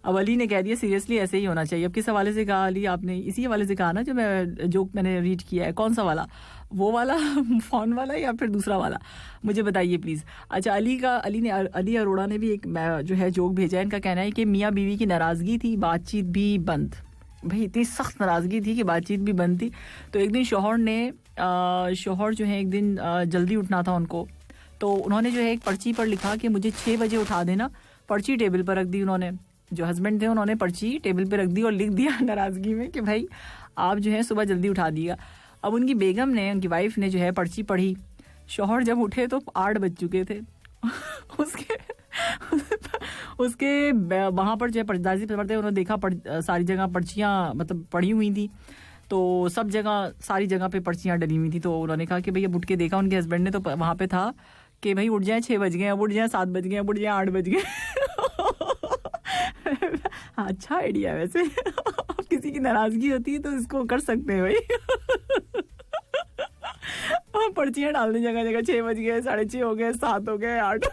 अब अली ने कह दिया सीरियसली ऐसे ही होना चाहिए। अब किस हवाले से कहा अली? आपने इसी हवाले से कहा ना जो मैंने रीड किया है। कौन सा वाला? वो वाला फोन वाला या फिर दूसरा वाला? मुझे बताइए प्लीज़। अच्छा, अली अरोड़ा ने भी एक जो है जोक भेजा है। इनका कहना है कि मियाँ बीवी की नाराज़गी थी, बातचीत भी बंद। भाई इतनी सख्त नाराज़गी थी कि बातचीत भी बंद थी। तो एक दिन शौहर जो है एक दिन जल्दी उठना था उनको, तो उन्होंने जो है एक पर्ची पर लिखा कि मुझे 6 बजे उठा देना। पर्ची टेबल पर रख दी उन्होंने, जो हस्बैंड थे उन्होंने पर्ची टेबल पे रख दी और लिख दिया नाराज़गी में कि भाई आप जो है सुबह जल्दी उठा दिया। अब उनकी बेगम ने, उनकी वाइफ ने जो है पर्ची पढ़ी, शौहर जब उठे तो 8 बज चुके थे। उसके वहाँ पर जो है पर्दाजी पढ़ते उन्होंने देखा सारी जगह पर्चियाँ मतलब पढ़ी हुई थी, तो सब जगह सारी जगह पे पर्चियाँ डली हुई थी। तो उन्होंने कहा कि भाई अब उठ के देखा उनके हस्बैंड ने, तो वहाँ पे था कि भाई उठ जाए 6 बज गए, अब उठ जाए 7 बज गए, अब उठ जाए 8 बज गए। अच्छा आइडिया है वैसे। किसी की नाराजगी होती है तो इसको कर सकते हैं भाई। पर्चियां डाल दी जगह जगह, 6 बज गए, 6:30 हो गए, 7 हो गए, 8।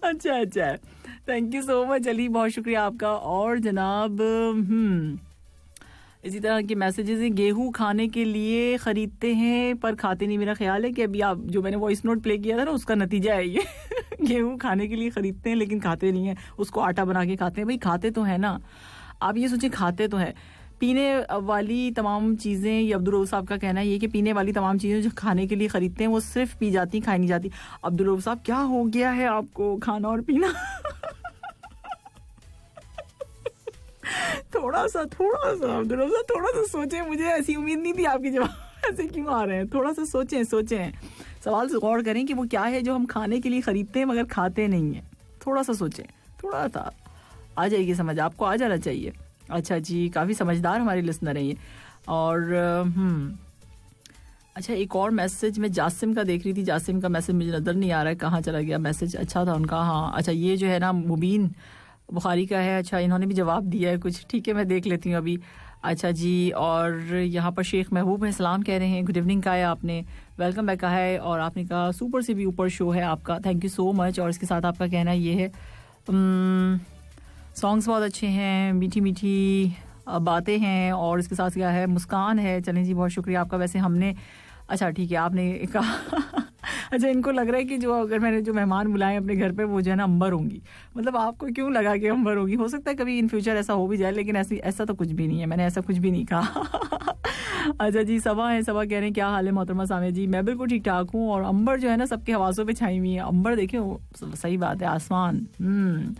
अच्छा, thank you so much Ali, बहुत शुक्रिया आपका। और जनाब इसी तरह के मैसेजेस हैं। गेहूं खाने के लिए खरीदते हैं पर खाते नहीं। मेरा ख्याल है कि अभी आप जो मैंने वॉइस नोट प्ले किया था ना, उसका नतीजा है ये। गेहूं खाने के लिए खरीदते हैं लेकिन खाते नहीं है, उसको आटा बना के खाते हैं। भाई खाते तो है ना, आप ये सोचिए, खाते तो है। पीने वाली तमाम चीज़ें, ये अब्दुल रऊफ साहब का कहना है ये कि पीने वाली तमाम चीज़ें जो खाने के लिए खरीदते हैं वो सिर्फ पी जाती, खाई नहीं जाती। अब्दुल रऊफ साहब क्या हो गया है आपको, खाना और पीना? थोड़ा सा अब्दुल रऊफ साहब थोड़ा सा सोचें, मुझे ऐसी उम्मीद नहीं थी आपके जवाब ऐसे क्यों आ रहे हैं। थोड़ा सा सोचें, सवाल से गौर करें कि वो क्या है जो हम खाने के लिए खरीदते हैं मगर खाते नहीं हैं। थोड़ा सा सोचें, थोड़ा सा आ जाएगी समझ, आपको आ जाना चाहिए। अच्छा जी, काफ़ी समझदार हमारे लिसनर हैं ये। और अच्छा, एक और मैसेज मैं जासिम का देख रही थी, जासिम का मैसेज मुझे नज़र नहीं आ रहा है, कहाँ चला गया मैसेज? अच्छा था उनका, हाँ अच्छा, ये जो है ना मुबीन बुखारी का है। अच्छा, इन्होंने भी जवाब दिया है कुछ, ठीक है मैं देख लेती हूँ अभी। अच्छा जी, और यहाँ पर शेख महबूब हैं, सलाम कह रहे हैं, गुड इवनिंग कहा है आपने, वेलकम बैक कहा है, और आपने कहा सुपर से भी ऊपर शो है आपका, थैंक यू सो मच। और इसके साथ आपका कहना ये है सॉन्ग्स बहुत अच्छे हैं, मीठी मीठी बातें हैं, और इसके साथ क्या है, मुस्कान है। चलें जी, बहुत शुक्रिया आपका। वैसे हमने, अच्छा ठीक है, आपने कहा अच्छा इनको लग रहा है कि जो अगर मैंने जो मेहमान बुलाए अपने घर पे वो जो है ना अंबर होंगी। मतलब आपको क्यों लगा कि अंबर होगी? हो सकता है कभी इन फ्यूचर ऐसा हो भी जाए, लेकिन ऐसा तो कुछ भी नहीं है, मैंने ऐसा कुछ भी नहीं कहा। अच्छा जी, सबा है, सबा कह रहे हैं क्या हाल है मोहतरमा सामिया जी? मैं बिल्कुल ठीक ठाक हूँ। और अंबर जो है ना सबके हवासों पे छाई हुई है। अंबर देखिए, सही बात है, आसमान।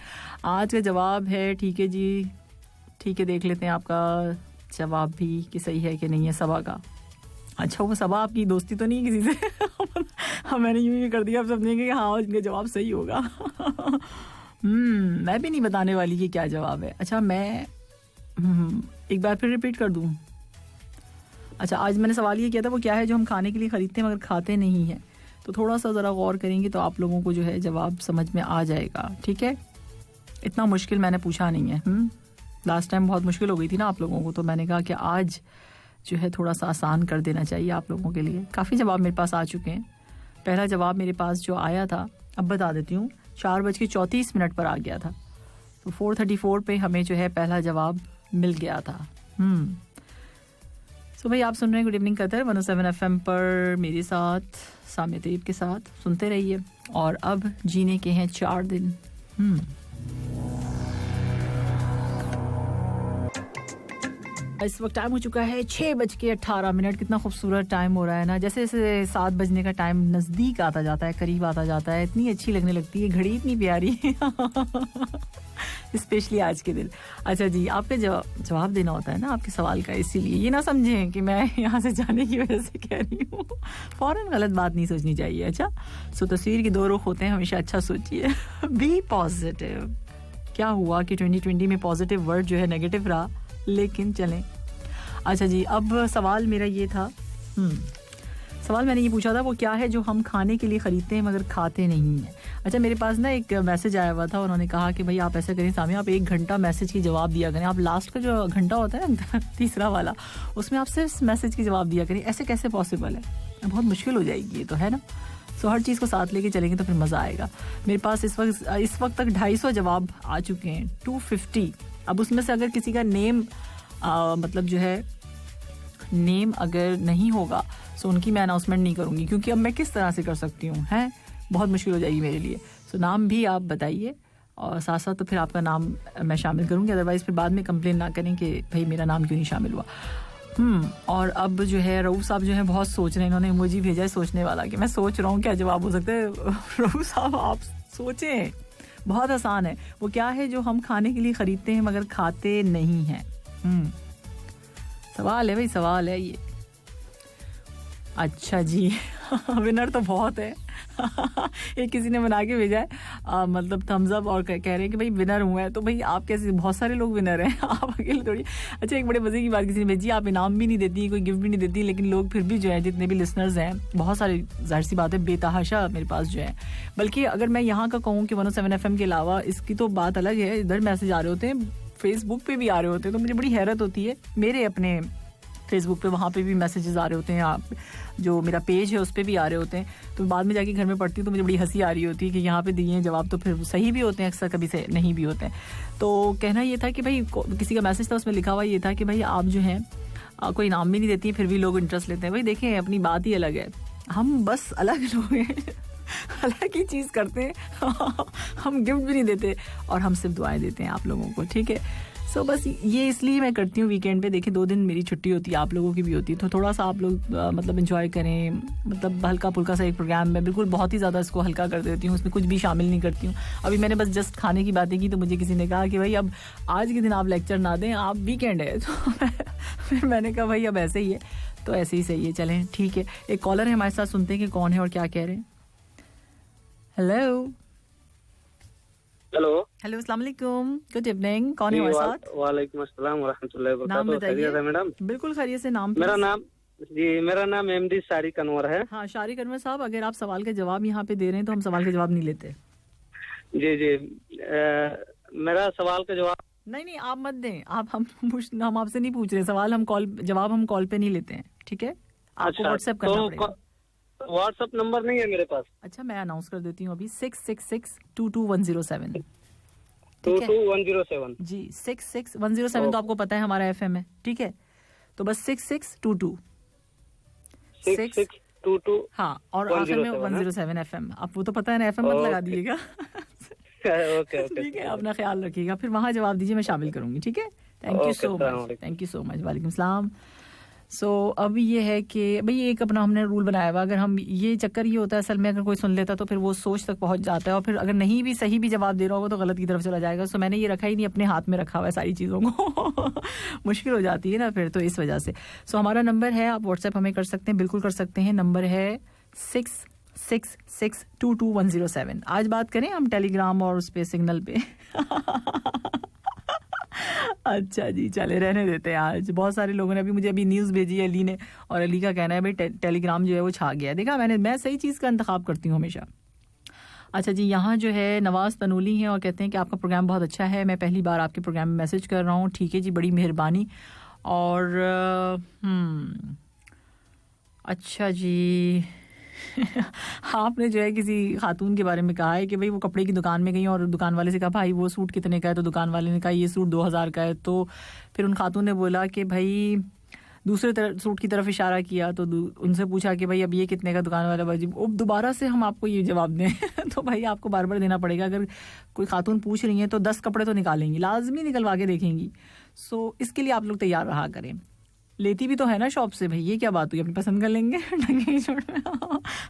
आज का जवाब है, ठीक है जी, ठीक है, देख लेते हैं आपका जवाब भी कि सही है कि नहीं है सबा का। अच्छा, वो सबा आपकी दोस्ती तो नहीं है किसी से? हाँ, मैंने यूं ही कर दिया, आप समझेंगे कि हाँ इनका जवाब सही होगा। मैं भी नहीं बताने वाली कि क्या जवाब है। अच्छा, मैं एक बार फिर रिपीट कर दूं। अच्छा, आज मैंने सवाल ये किया था, वो क्या है जो हम खाने के लिए खरीदते हैं मगर खाते नहीं हैं? तो थोड़ा सा ज़रा गौर करेंगे तो आप लोगों को जो है जवाब समझ में आ जाएगा, ठीक है? इतना मुश्किल मैंने पूछा नहीं है। लास्ट टाइम बहुत मुश्किल हो गई थी ना आप लोगों को, तो मैंने कहा कि आज जो है थोड़ा सा आसान कर देना चाहिए आप लोगों के लिए। काफ़ी जवाब मेरे पास आ चुके हैं। पहला जवाब मेरे पास जो आया था, अब बता देती हूँ, 4:34 पर आ गया था। तो 4:34 पे हमें जो है पहला जवाब मिल गया था। सो भाई, आप सुन रहे हैं गुड इवनिंग कतर 107 FM पर मेरे साथ सामिया तैयब के साथ। सुनते रहिए। और अब जीने के हैं 4 दिन। इस वक्त टाइम हो चुका है 6:18। कितना खूबसूरत टाइम हो रहा है ना। जैसे जैसे 7 बजने का टाइम नज़दीक आता जाता है, करीब आता जाता है, इतनी अच्छी लगने लगती है घड़ी, इतनी प्यारी। स्पेशली आज के दिन। अच्छा जी, आपके जवाब देना होता है ना आपके सवाल का, इसीलिए ये ना समझें कि मैं यहाँ से जाने की वजह से कह रही हूँ। फौरन गलत बात नहीं सोचनी चाहिए। अच्छा, सो तस्वीर के 2 रुख होते हैं, हमेशा अच्छा सोचिए। Be positive. क्या हुआ कि 2020 में पॉजिटिव वर्ड जो है नेगेटिव रहा, लेकिन चलें। अच्छा जी, अब सवाल मेरा ये था, सवाल मैंने ये पूछा था, वो क्या है जो हम खाने के लिए ख़रीदते हैं मगर खाते नहीं हैं? अच्छा, मेरे पास ना एक मैसेज आया हुआ था, उन्होंने कहा कि भाई आप ऐसा करें सामिया, आप 1 घंटा मैसेज की जवाब दिया करें। आप लास्ट का जो घंटा होता है ना, तीसरा वाला, उसमें आप सिर्फ मैसेज की जवाब दिया करें। ऐसे कैसे पॉसिबल है? बहुत मुश्किल हो जाएगी ये तो, है ना? सो हर चीज़ को साथ लेके चलेंगे तो फिर मज़ा आएगा। मेरे पास इस वक्त तक 250 जवाब आ चुके हैं, 250। अब उसमें से अगर किसी का नेम मतलब जो है नेम अगर नहीं होगा सो उनकी मैं अनाउंसमेंट नहीं करूँगी, क्योंकि अब मैं किस तरह से कर सकती हूँ, हैं? बहुत मुश्किल हो जाएगी मेरे लिए। सो नाम भी आप बताइए और साथ साथ तो फिर आपका नाम मैं शामिल करूँगी, अदरवाइज़ फिर बाद में कंप्लेन ना करें कि भाई मेरा नाम क्यों नहीं शामिल हुआ। और अब जो है रऊफ साहब जो है बहुत सोच रहे हैं, इन्होंने इमोजी भेजा है सोचने वाला कि मैं सोच रहा हूँ क्या जवाब हो सकता है। रऊफ साहब आप सोचें, बहुत आसान है। वो क्या है जो हम खाने के लिए ख़रीदते हैं मगर खाते नहीं हैं? सवाल है भाई, सवाल है ये। अच्छा जी, विनर तो बहुत है। एक किसी ने बना के भेजा है मतलब थम्स अप, और कह रहे हैं कि भाई विनर हुआ है। तो भाई आप कैसे, बहुत सारे लोग विनर हैं, आप अकेले थोड़ी। अच्छा, एक बड़े मजे की बात किसी ने भेजी, आप इनाम भी नहीं देती, कोई गिफ्ट भी नहीं देती, लेकिन लोग फिर भी जो है, जितने भी लिसनर्स हैं, बहुत सारे, जाहिर सी बात है, बेतहाशा मेरे पास जो है। बल्कि अगर मैं यहाँ का कहूँ कि 107 FM के अलावा इसकी तो बात अलग है, इधर मैसेज आ रहे होते हैं, फेसबुक पे भी आ रहे होते हैं, तो मुझे बड़ी हैरत होती है। मेरे अपने फेसबुक पे वहाँ पे भी मैसेजेस आ रहे होते हैं, आप जो मेरा पेज है उस पर भी आ रहे होते हैं। तो बाद में जाके घर में पढ़ती हूँ तो मुझे बड़ी हंसी आ रही होती है कि यहाँ पे दिए हैं जवाब तो फिर सही भी होते हैं, अक्सर कभी से नहीं भी होते हैं। तो कहना ये था कि भाई किसी का मैसेज था, उसमें लिखा हुआ ये था कि भाई आप जो हैं कोई नाम भी नहीं देती, फिर भी लोग इंटरेस्ट लेते हैं। भाई देखें, अपनी बात ही अलग है, हम बस अलग लोग हैं, अलग ही चीज़ करते हैं। हम गिफ्ट भी नहीं देते और हम सिर्फ दुआएं देते हैं आप लोगों को, ठीक है? सो बस ये इसलिए मैं करती हूँ वीकेंड पे। देखिए 2 दिन मेरी छुट्टी होती है, आप लोगों की भी होती है, तो थोड़ा सा आप लोग मतलब एंजॉय करें। मतलब हल्का फुल्का सा एक प्रोग्राम, मैं बिल्कुल बहुत ही ज़्यादा इसको हल्का कर देती हूँ, उसमें कुछ भी शामिल नहीं करती हूँ। अभी मैंने बस जस्ट खाने की बातें की तो मुझे किसी ने कहा कि भाई अब आज के दिन आप लेक्चर ना दें, आप वीकेंड है। तो फिर मैंने कहा भाई अब ऐसे ही है तो ऐसे ही सही है, चलें ठीक है। एक कॉलर है हमारे साथ, सुनते हैं कि कौन है और क्या कह रहे हैं। हेलो हेलो हेलो, अस्सलाम वालेकुम, गुड इवनिंग, कौन है हमारे साथ? वालेकुम अस्सलाम व रहमतुल्लाहि व बरकातहू। खैरियत है मैडम? बिल्कुल खैरियत से। नाम? मेरा नाम एमडी शारिक अनवर है। हाँ शारिक अनवर साहब, अगर आप सवाल का जवाब यहाँ पे दे रहे हैं तो हम सवाल का जवाब नहीं लेते। जी जी, मेरा सवाल का जवाब नहीं आप मत दें, हम आपसे नहीं पूछ रहे सवाल, जवाब हम कॉल पे नहीं लेते हैं, ठीक है? आपको व्हाट्सएप करना पड़ेगा। व्हाट्सएप नंबर नहीं है मेरे पास। अच्छा, मैं अनाउंस कर देती हूँ अभी, 666222107। ठीक है 22107 जी 66107 तो आपको पता है हमारा FM है, ठीक है, तो बस 6622 6622 हाँ, और आखिर में 107 FM। आप वो तो पता है ना, FM मत लगा दीजिएगा। ओके ठीक है, अपना ख्याल रखिएगा, फिर वहाँ जवाब दीजिए, मैं शामिल करूंगी, ठीक है। Thank you so much, thank you so much. वालेकुम सलाम। सो अब ये है कि भाई एक अपना हमने रूल बनाया हुआ, अगर हम ये चक्कर ये होता है असल में, अगर कोई सुन लेता तो फिर वो सोच तक पहुंच जाता है, और फिर अगर नहीं भी सही भी जवाब दे रहा होगा तो गलत की तरफ चला जाएगा। सो मैंने ये रखा ही नहीं, अपने हाथ में रखा हुआ है सारी चीज़ों को। मुश्किल हो जाती है ना फिर, तो इस वजह से। सो हमारा नंबर है, आप व्हाट्सएप हमें कर सकते हैं, बिल्कुल कर सकते हैं। नंबर है 66622107। आज बात करें हम टेलीग्राम और उस पे सिग्नल पे। अच्छा जी, चले रहने देते हैं। आज बहुत सारे लोगों ने मुझे अभी न्यूज़ भेजी है अली ने, और अली का कहना है भाई टेलीग्राम जो है वो छा गया है। देखा मैं सही चीज़ का इंतखाब करती हूँ हमेशा। अच्छा जी, यहाँ जो है नवाज तनूली हैं और कहते हैं कि आपका प्रोग्राम बहुत अच्छा है, मैं पहली बार आपके प्रोग्राम में मैसेज कर रहा हूँ। ठीक है जी, बड़ी मेहरबानी। और अच्छा जी, आपने जो है किसी खातून के बारे में कहा है कि भाई वो कपड़े की दुकान में गई और दुकान वाले से कहा भाई वो सूट कितने का है, तो दुकान वाले ने कहा ये सूट 2000 का है। तो फिर उन खातून ने बोला कि भाई दूसरे सूट की तरफ इशारा किया, तो उनसे पूछा कि भाई अब ये कितने का, दुकान वाला भाई अब दोबारा से हम आपको ये जवाब दें। तो भाई आपको बार बार देना पड़ेगा। अगर कोई खातून पूछ रही है तो 10 कपड़े तो निकालेंगी, लाजमी निकलवा के देखेंगी। सो इसके लिए आप लोग तैयार रहा करें। लेती भी तो है ना शॉप से, भाई ये क्या बात हुई, अपनी पसंद कर लेंगे।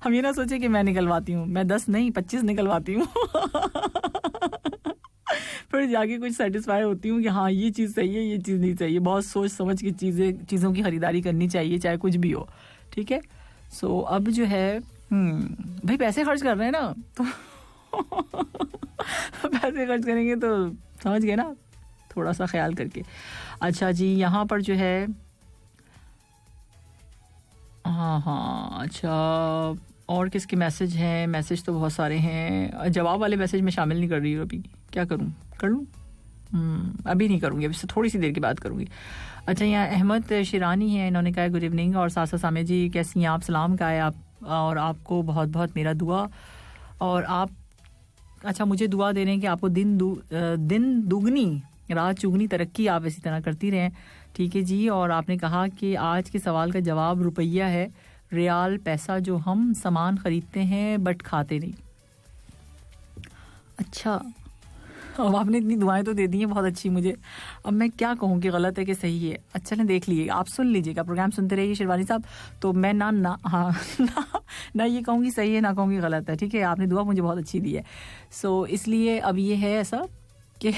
हम ये ना सोचे कि मैं निकलवाती हूँ, मैं 10 नहीं 25 निकलवाती हूँ। फिर जाके कुछ सेटिस्फाई होती हूँ कि हाँ ये चीज़ सही है, ये चीज़ नहीं सही है। बहुत सोच समझ के चीज़ों की खरीदारी करनी चाहिए, चाहे कुछ भी हो, ठीक है। सो अब जो है भाई पैसे खर्च कर रहे हैं ना, तो पैसे खर्च करेंगे तो समझ गए ना, थोड़ा सा ख्याल करके। अच्छा जी, यहाँ पर जो है हाँ अच्छा, और किसके मैसेज हैं? मैसेज तो बहुत सारे हैं, जवाब वाले मैसेज में शामिल नहीं कर रही हूँ अभी, क्या करूँ, कर लूँ? अभी नहीं करूँगी, अभी से थोड़ी सी देर के बाद करूँगी। अच्छा, यहाँ अहमद शिरानी है, इन्होंने कहा गुड इवनिंग और सासा सामे जी कैसी हैं आप, सलाम का है आप, और आपको बहुत बहुत मेरा दुआ, और आप अच्छा मुझे दुआ दे रहे हैं कि आपको दिन दुगनी रात चुगनी तरक्की आप इसी तरह करती रहें, ठीक है जी। और आपने कहा कि आज के सवाल का जवाब रुपया है, रियाल पैसा जो हम सामान खरीदते हैं बट खाते नहीं। अच्छा, अब आपने इतनी दुआएं तो दे दी हैं बहुत अच्छी मुझे, अब मैं क्या कहूँ कि गलत है कि सही है। अच्छा ना, देख लीजिएगा, आप सुन लीजिएगा, प्रोग्राम सुनते रहिए शिरवानी साहब, तो मैं ना ये कहूँगी सही है, ना कहूँगी गलत है, ठीक है। आपने दुआ मुझे बहुत अच्छी दी है। सो इसलिए अब ये है ऐसा कि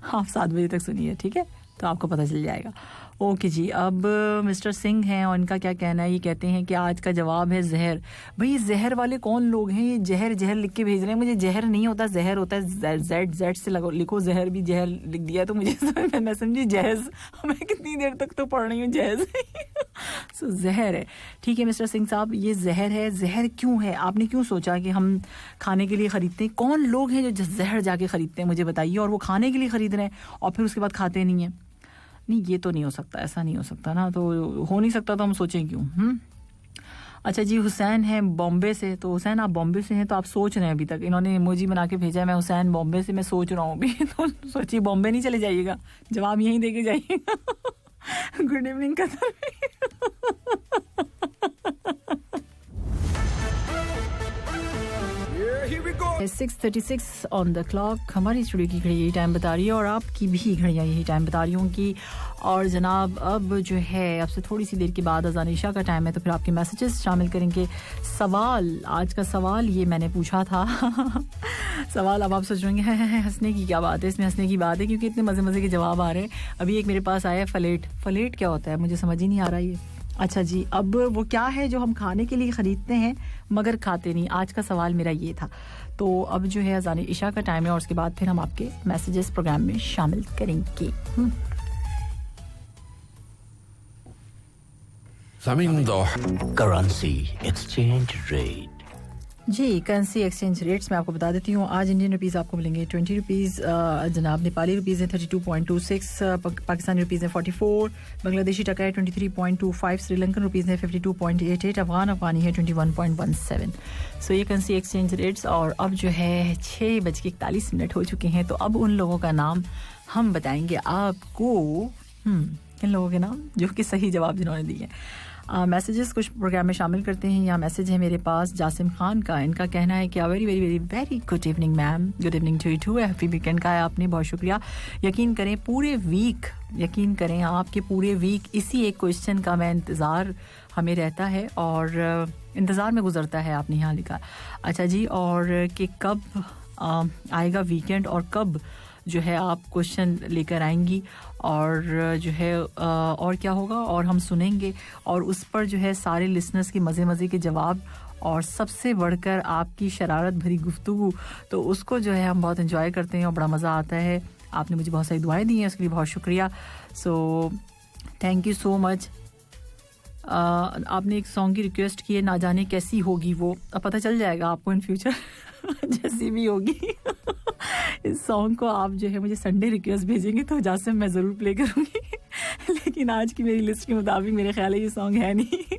आप 7 बजे तक सुनिए, ठीक है, तो आपको पता चल जाएगा। ओके जी, अब मिस्टर सिंह हैं और इनका क्या कहना है, ये कहते हैं कि आज का जवाब है जहर। भाई ये जहर वाले कौन लोग हैं, ये जहर लिख के भेज रहे हैं मुझे। जहर नहीं होता, जहर होता है जेड से लिखो, जहर भी जहर लिख दिया तो मुझे मैं समझी जहज, मैं कितनी देर तक तो पढ़ रही हूँ जहज। सो जहर है, ठीक है मिस्टर सिंह साहब, ये जहर है। जहर क्यों है, आपने क्यों सोचा कि हम खाने के लिए खरीदते हैं? कौन लोग हैं जो जहर जाके खरीदते हैं मुझे बताइए, और वो खाने के लिए खरीद रहे हैं और फिर उसके बाद खाते नहीं हैं। नहीं, ये तो नहीं हो सकता, ऐसा नहीं हो सकता ना, तो हो नहीं सकता तो हम सोचें क्यों। अच्छा जी, हुसैन है बॉम्बे से, तो हुसैन आप बॉम्बे से हैं तो आप सोच रहे हैं, अभी तक इन्होंने इमोजी बना के भेजा है, मैं हुसैन बॉम्बे से मैं सोच रहा हूँ अभी। तो सोचिए बॉम्बे नहीं चले जाइएगा, जवाब यहीं दे के जाइएगा। Good evening Qatar. 6:36 on the clock. हमारी स्टूडियो की घड़ी यही टाइम बता रही है और आपकी भी घड़ियाँ यही टाइम बता रही होंगी। और जनाब अब जो है अब से थोड़ी सी देर के बाद अज़ान इशा का टाइम है, तो फिर आपके मैसेजेस शामिल करेंगे। सवाल, आज का सवाल ये मैंने पूछा था। सवाल अब आप सोच रहे हैं हंसने की क्या बात है, इसमें हंसने की बात है क्योंकि इतने मज़े मज़े के जवाब आ रहे हैं। अभी एक मेरे पास आया है फलेट क्या होता है मुझे समझ ही नहीं आ रहा ये। अच्छा जी, अब वो क्या है जो हम खाने के लिए ख़रीदते हैं मगर खाते नहीं? आज का सवाल मेरा ये था। तो अब जो है अज़ान इशा का टाइम है और उसके बाद फिर हम आपके मैसेजेस प्रोग्राम में शामिल करेंगे। करेंसी एक्सचेंज रेट जी करेंसी एक्सचेंज रेट्स मैं आपको बता देती हूँ. आज इंडियन रुपीज़ आपको मिलेंगे 20 रुपीज़, जनाब नेपाली रुपीज़ है 32.26, पाकिस्तानी रुपीज़ है 44, बांग्लादेशी टका है 23.25, श्रीलंकन रुपीज़ है 52.88, अफगानी है 21.17. सो ये करेंसी एक्सचेंज रेट्स. और अब जो है 6:41 हो चुके हैं, तो अब उन लोगों का नाम हम बताएंगे आपको. किन लोगों के नाम जो कि सही जवाब जिन्होंने दिए. मैसेजेस कुछ प्रोग्राम में शामिल करते हैं. यहाँ मैसेज है मेरे पास जासिम खान का. इनका कहना है कि very very very very good evening ma'am, good evening to you too, happy weekend का है आपने, बहुत शुक्रिया. यकीन करें आपके पूरे वीक इसी एक क्वेश्चन का मैं इंतज़ार हमें रहता है और इंतज़ार में गुजरता है. आपने यहाँ लिखा. अच्छा जी, और कि कब आएगा वीकेंड और कब जो है आप क्वेश्चन लेकर आएंगी और जो है और क्या होगा और हम सुनेंगे और उस पर जो है सारे लिसनर्स के मज़े के जवाब और सबसे बढ़कर आपकी शरारत भरी गुफ्तगू, तो उसको जो है हम बहुत एंजॉय करते हैं और बड़ा मज़ा आता है. आपने मुझे बहुत सारी दुआएं दी हैं, उसके लिए बहुत शुक्रिया. So thank you so much. आपने एक सॉन्ग की रिक्वेस्ट की है, ना जाने कैसी होगी वो, अब पता चल जाएगा आपको इन फ्यूचर जैसी भी होगी. इस सॉन्ग को आप जो है मुझे संडे रिक्वेस्ट भेजेंगे तो जासिम मैं ज़रूर प्ले करूँगी. लेकिन आज की मेरी लिस्ट के मुताबिक मेरे ख्याल है ये सॉन्ग है नहीं.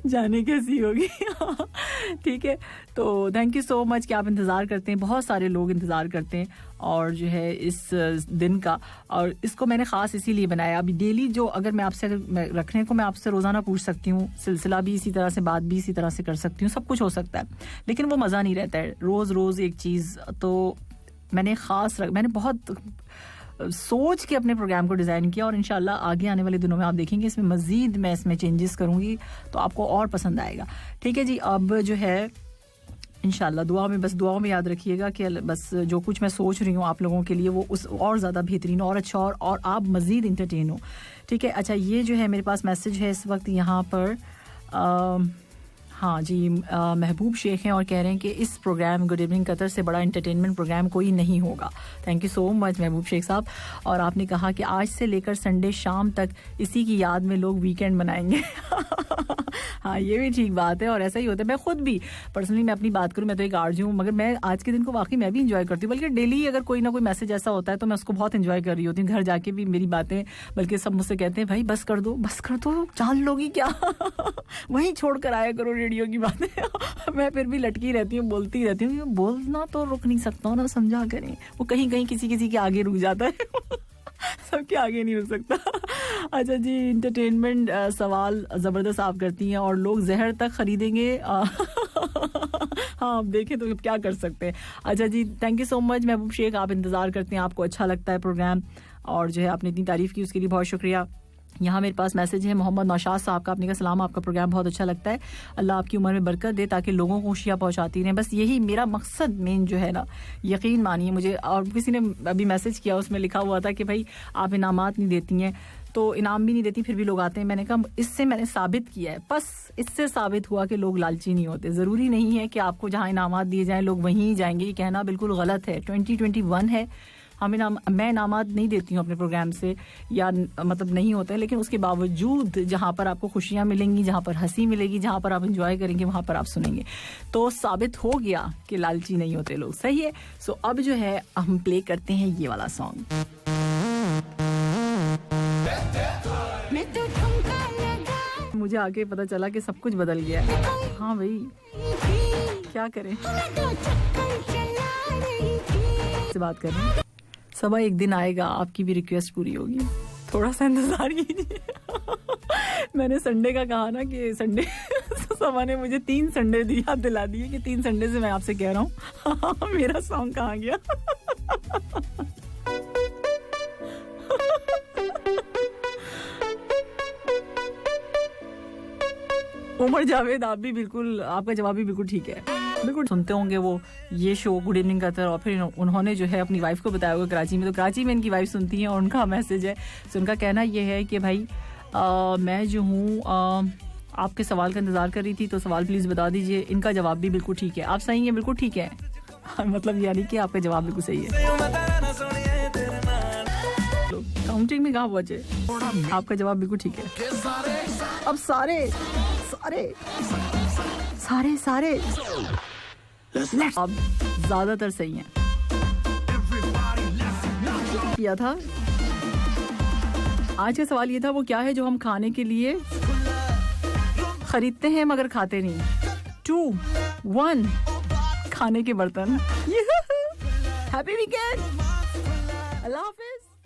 जाने कैसी होगी. ठीक है, तो थैंक यू सो मच कि आप इंतज़ार करते हैं. बहुत सारे लोग इंतज़ार करते हैं और जो है इस दिन का, और इसको मैंने ख़ास इसीलिए बनाया. अभी डेली जो अगर मैं आपसे रखने को मैं आपसे रोज़ाना पूछ सकती हूँ, सिलसिला भी इसी तरह से, बात भी इसी तरह से कर सकती हूँ, सब कुछ हो सकता है, लेकिन वो मज़ा नहीं रहता है रोज़ एक चीज़. तो मैंने बहुत सोच के अपने प्रोग्राम को डिज़ाइन किया और इंशाल्लाह आगे आने वाले दिनों में आप देखेंगे इसमें मज़ीद मैं इसमें चेंजेस करूँगी तो आपको और पसंद आएगा. ठीक है जी, अब जो है इंशाल्लाह दुआ में याद रखिएगा कि बस जो कुछ मैं सोच रही हूँ आप लोगों के लिए वो उस और ज़्यादा बेहतरीन और अच्छा और आप मज़ीद इंटरटेन हो. ठीक है. अच्छा, ये जो है मेरे पास मैसेज है इस वक्त यहाँ पर. हाँ जी, महबूब शेख हैं और कह रहे हैं कि इस प्रोग्राम गुड इवनिंग कतर से बड़ा एंटरटेनमेंट प्रोग्राम कोई नहीं होगा. थैंक यू सो मच महबूब शेख साहब. और आपने कहा कि आज से लेकर संडे शाम तक इसी की याद में लोग वीकेंड मनाएंगे. हाँ, ये भी ठीक बात है और ऐसा ही होता है. मैं खुद भी पर्सनली मैं अपनी बात करूँ, मैं तो एक आरजे हूँ, मगर मैं आज के दिन को वाकई मैं भी इंजॉय करती हूँ. बल्कि डेली अगर कोई ना कोई मैसेज ऐसा होता है तो मैं उसको बहुत इंजॉय कर रही होती हूँ. घर जाके भी मेरी बातें, बल्कि सब मुझसे कहते हैं भाई बस कर दो जान लोगी क्या. वहीं छोड़ कर आया करो रेडियो की बातें. मैं फिर भी लटकी रहती हूँ, बोलती रहती हूँ. बोलना तो रुक नहीं सकता हूँ ना, समझा करें. वो कहीं किसी के आगे रुक जाता है. सबके आगे नहीं रुक सकता. अच्छा जी, इंटरटेनमेंट सवाल ज़बरदस्त आप करती हैं और लोग जहर तक खरीदेंगे. हाँ, आप देखें तो क्या कर सकते हैं. अच्छा जी, थैंक यू सो मच महबूब शेख. आप इंतज़ार करते हैं, आपको अच्छा लगता है प्रोग्राम और जो है आपने इतनी तारीफ़ की उसके लिए बहुत शुक्रिया. यहाँ मेरे पास मैसेज है मोहम्मद नौशाद साहब का. आपने कहा सलाम, आपका प्रोग्राम बहुत अच्छा लगता है, अल्लाह आपकी उम्र में बरकत दे ताकि लोगों को खुशियाँ पहुँचाती रहें. बस यही मेरा मकसद मेन जो है ना, यकीन मानिए मुझे. और किसी ने अभी मैसेज किया, उसमें लिखा हुआ था कि भाई आप इनामात नहीं देती हैं, तो इनाम भी नहीं देती फिर भी लोग आते हैं. मैंने कहा इससे मैंने साबित किया है, बस इससे साबित हुआ कि लोग लालची नहीं होते. ज़रूरी नहीं है कि आपको जहाँ इनामात दिए जाएँ लोग वहीं जाएंगे. ये कहना बिल्कुल गलत है. 2021 है, मैं इनामात नहीं देती हूँ अपने प्रोग्राम से, या मतलब नहीं होता है, लेकिन उसके बावजूद जहाँ पर आपको खुशियाँ मिलेंगी, जहाँ पर हंसी मिलेगी, जहाँ पर आप एंजॉय करेंगे, वहाँ पर आप सुनेंगे, तो साबित हो गया कि लालची नहीं होते लोग. सही है. सो अब जो है हम प्ले करते हैं ये वाला सॉन्ग. मुझे आके पता चला कि सब कुछ बदल गया. हाँ भाई, क्या करें, से बात कर रहे हैं. सबा एक दिन आएगा आपकी भी रिक्वेस्ट पूरी होगी, थोड़ा सा इंतजार कीजिए. मैंने संडे का कहा ना कि संडे सबा ने मुझे 3 संडे याद दिला दिए कि 3 संडे से मैं आपसे कह रहा हूँ. मेरा सॉन्ग कहाँ गया. उमर जावेद, आप भी बिल्कुल, आपका जवाब भी बिल्कुल ठीक है. बिल्कुल सुनते होंगे वो ये शो गुड इवनिंग कतर, और फिर उन्होंने जो है अपनी वाइफ को बताया होगा कराची में, तो कराची में इनकी वाइफ सुनती हैं और उनका मैसेज है. तो उनका कहना ये है कि भाई मैं जो हूँ आपके सवाल का इंतज़ार कर रही थी, तो सवाल प्लीज़ बता दीजिए. इनका जवाब भी बिल्कुल ठीक है. आप सही हैं, बिल्कुल ठीक है. मतलब यानी कि आपका जवाब बिल्कुल सही है. काउंटिंग में कहाँ पहुँचे. आपका जवाब बिल्कुल ठीक है. अब सारे अब ज्यादातर सही हैं। किया था आज का सवाल ये था, वो क्या है जो हम खाने के लिए खरीदते हैं मगर खाते नहीं। 2, 1 खाने के बर्तन। हैप्पी वीकेंड, अल्लाह हाफिज।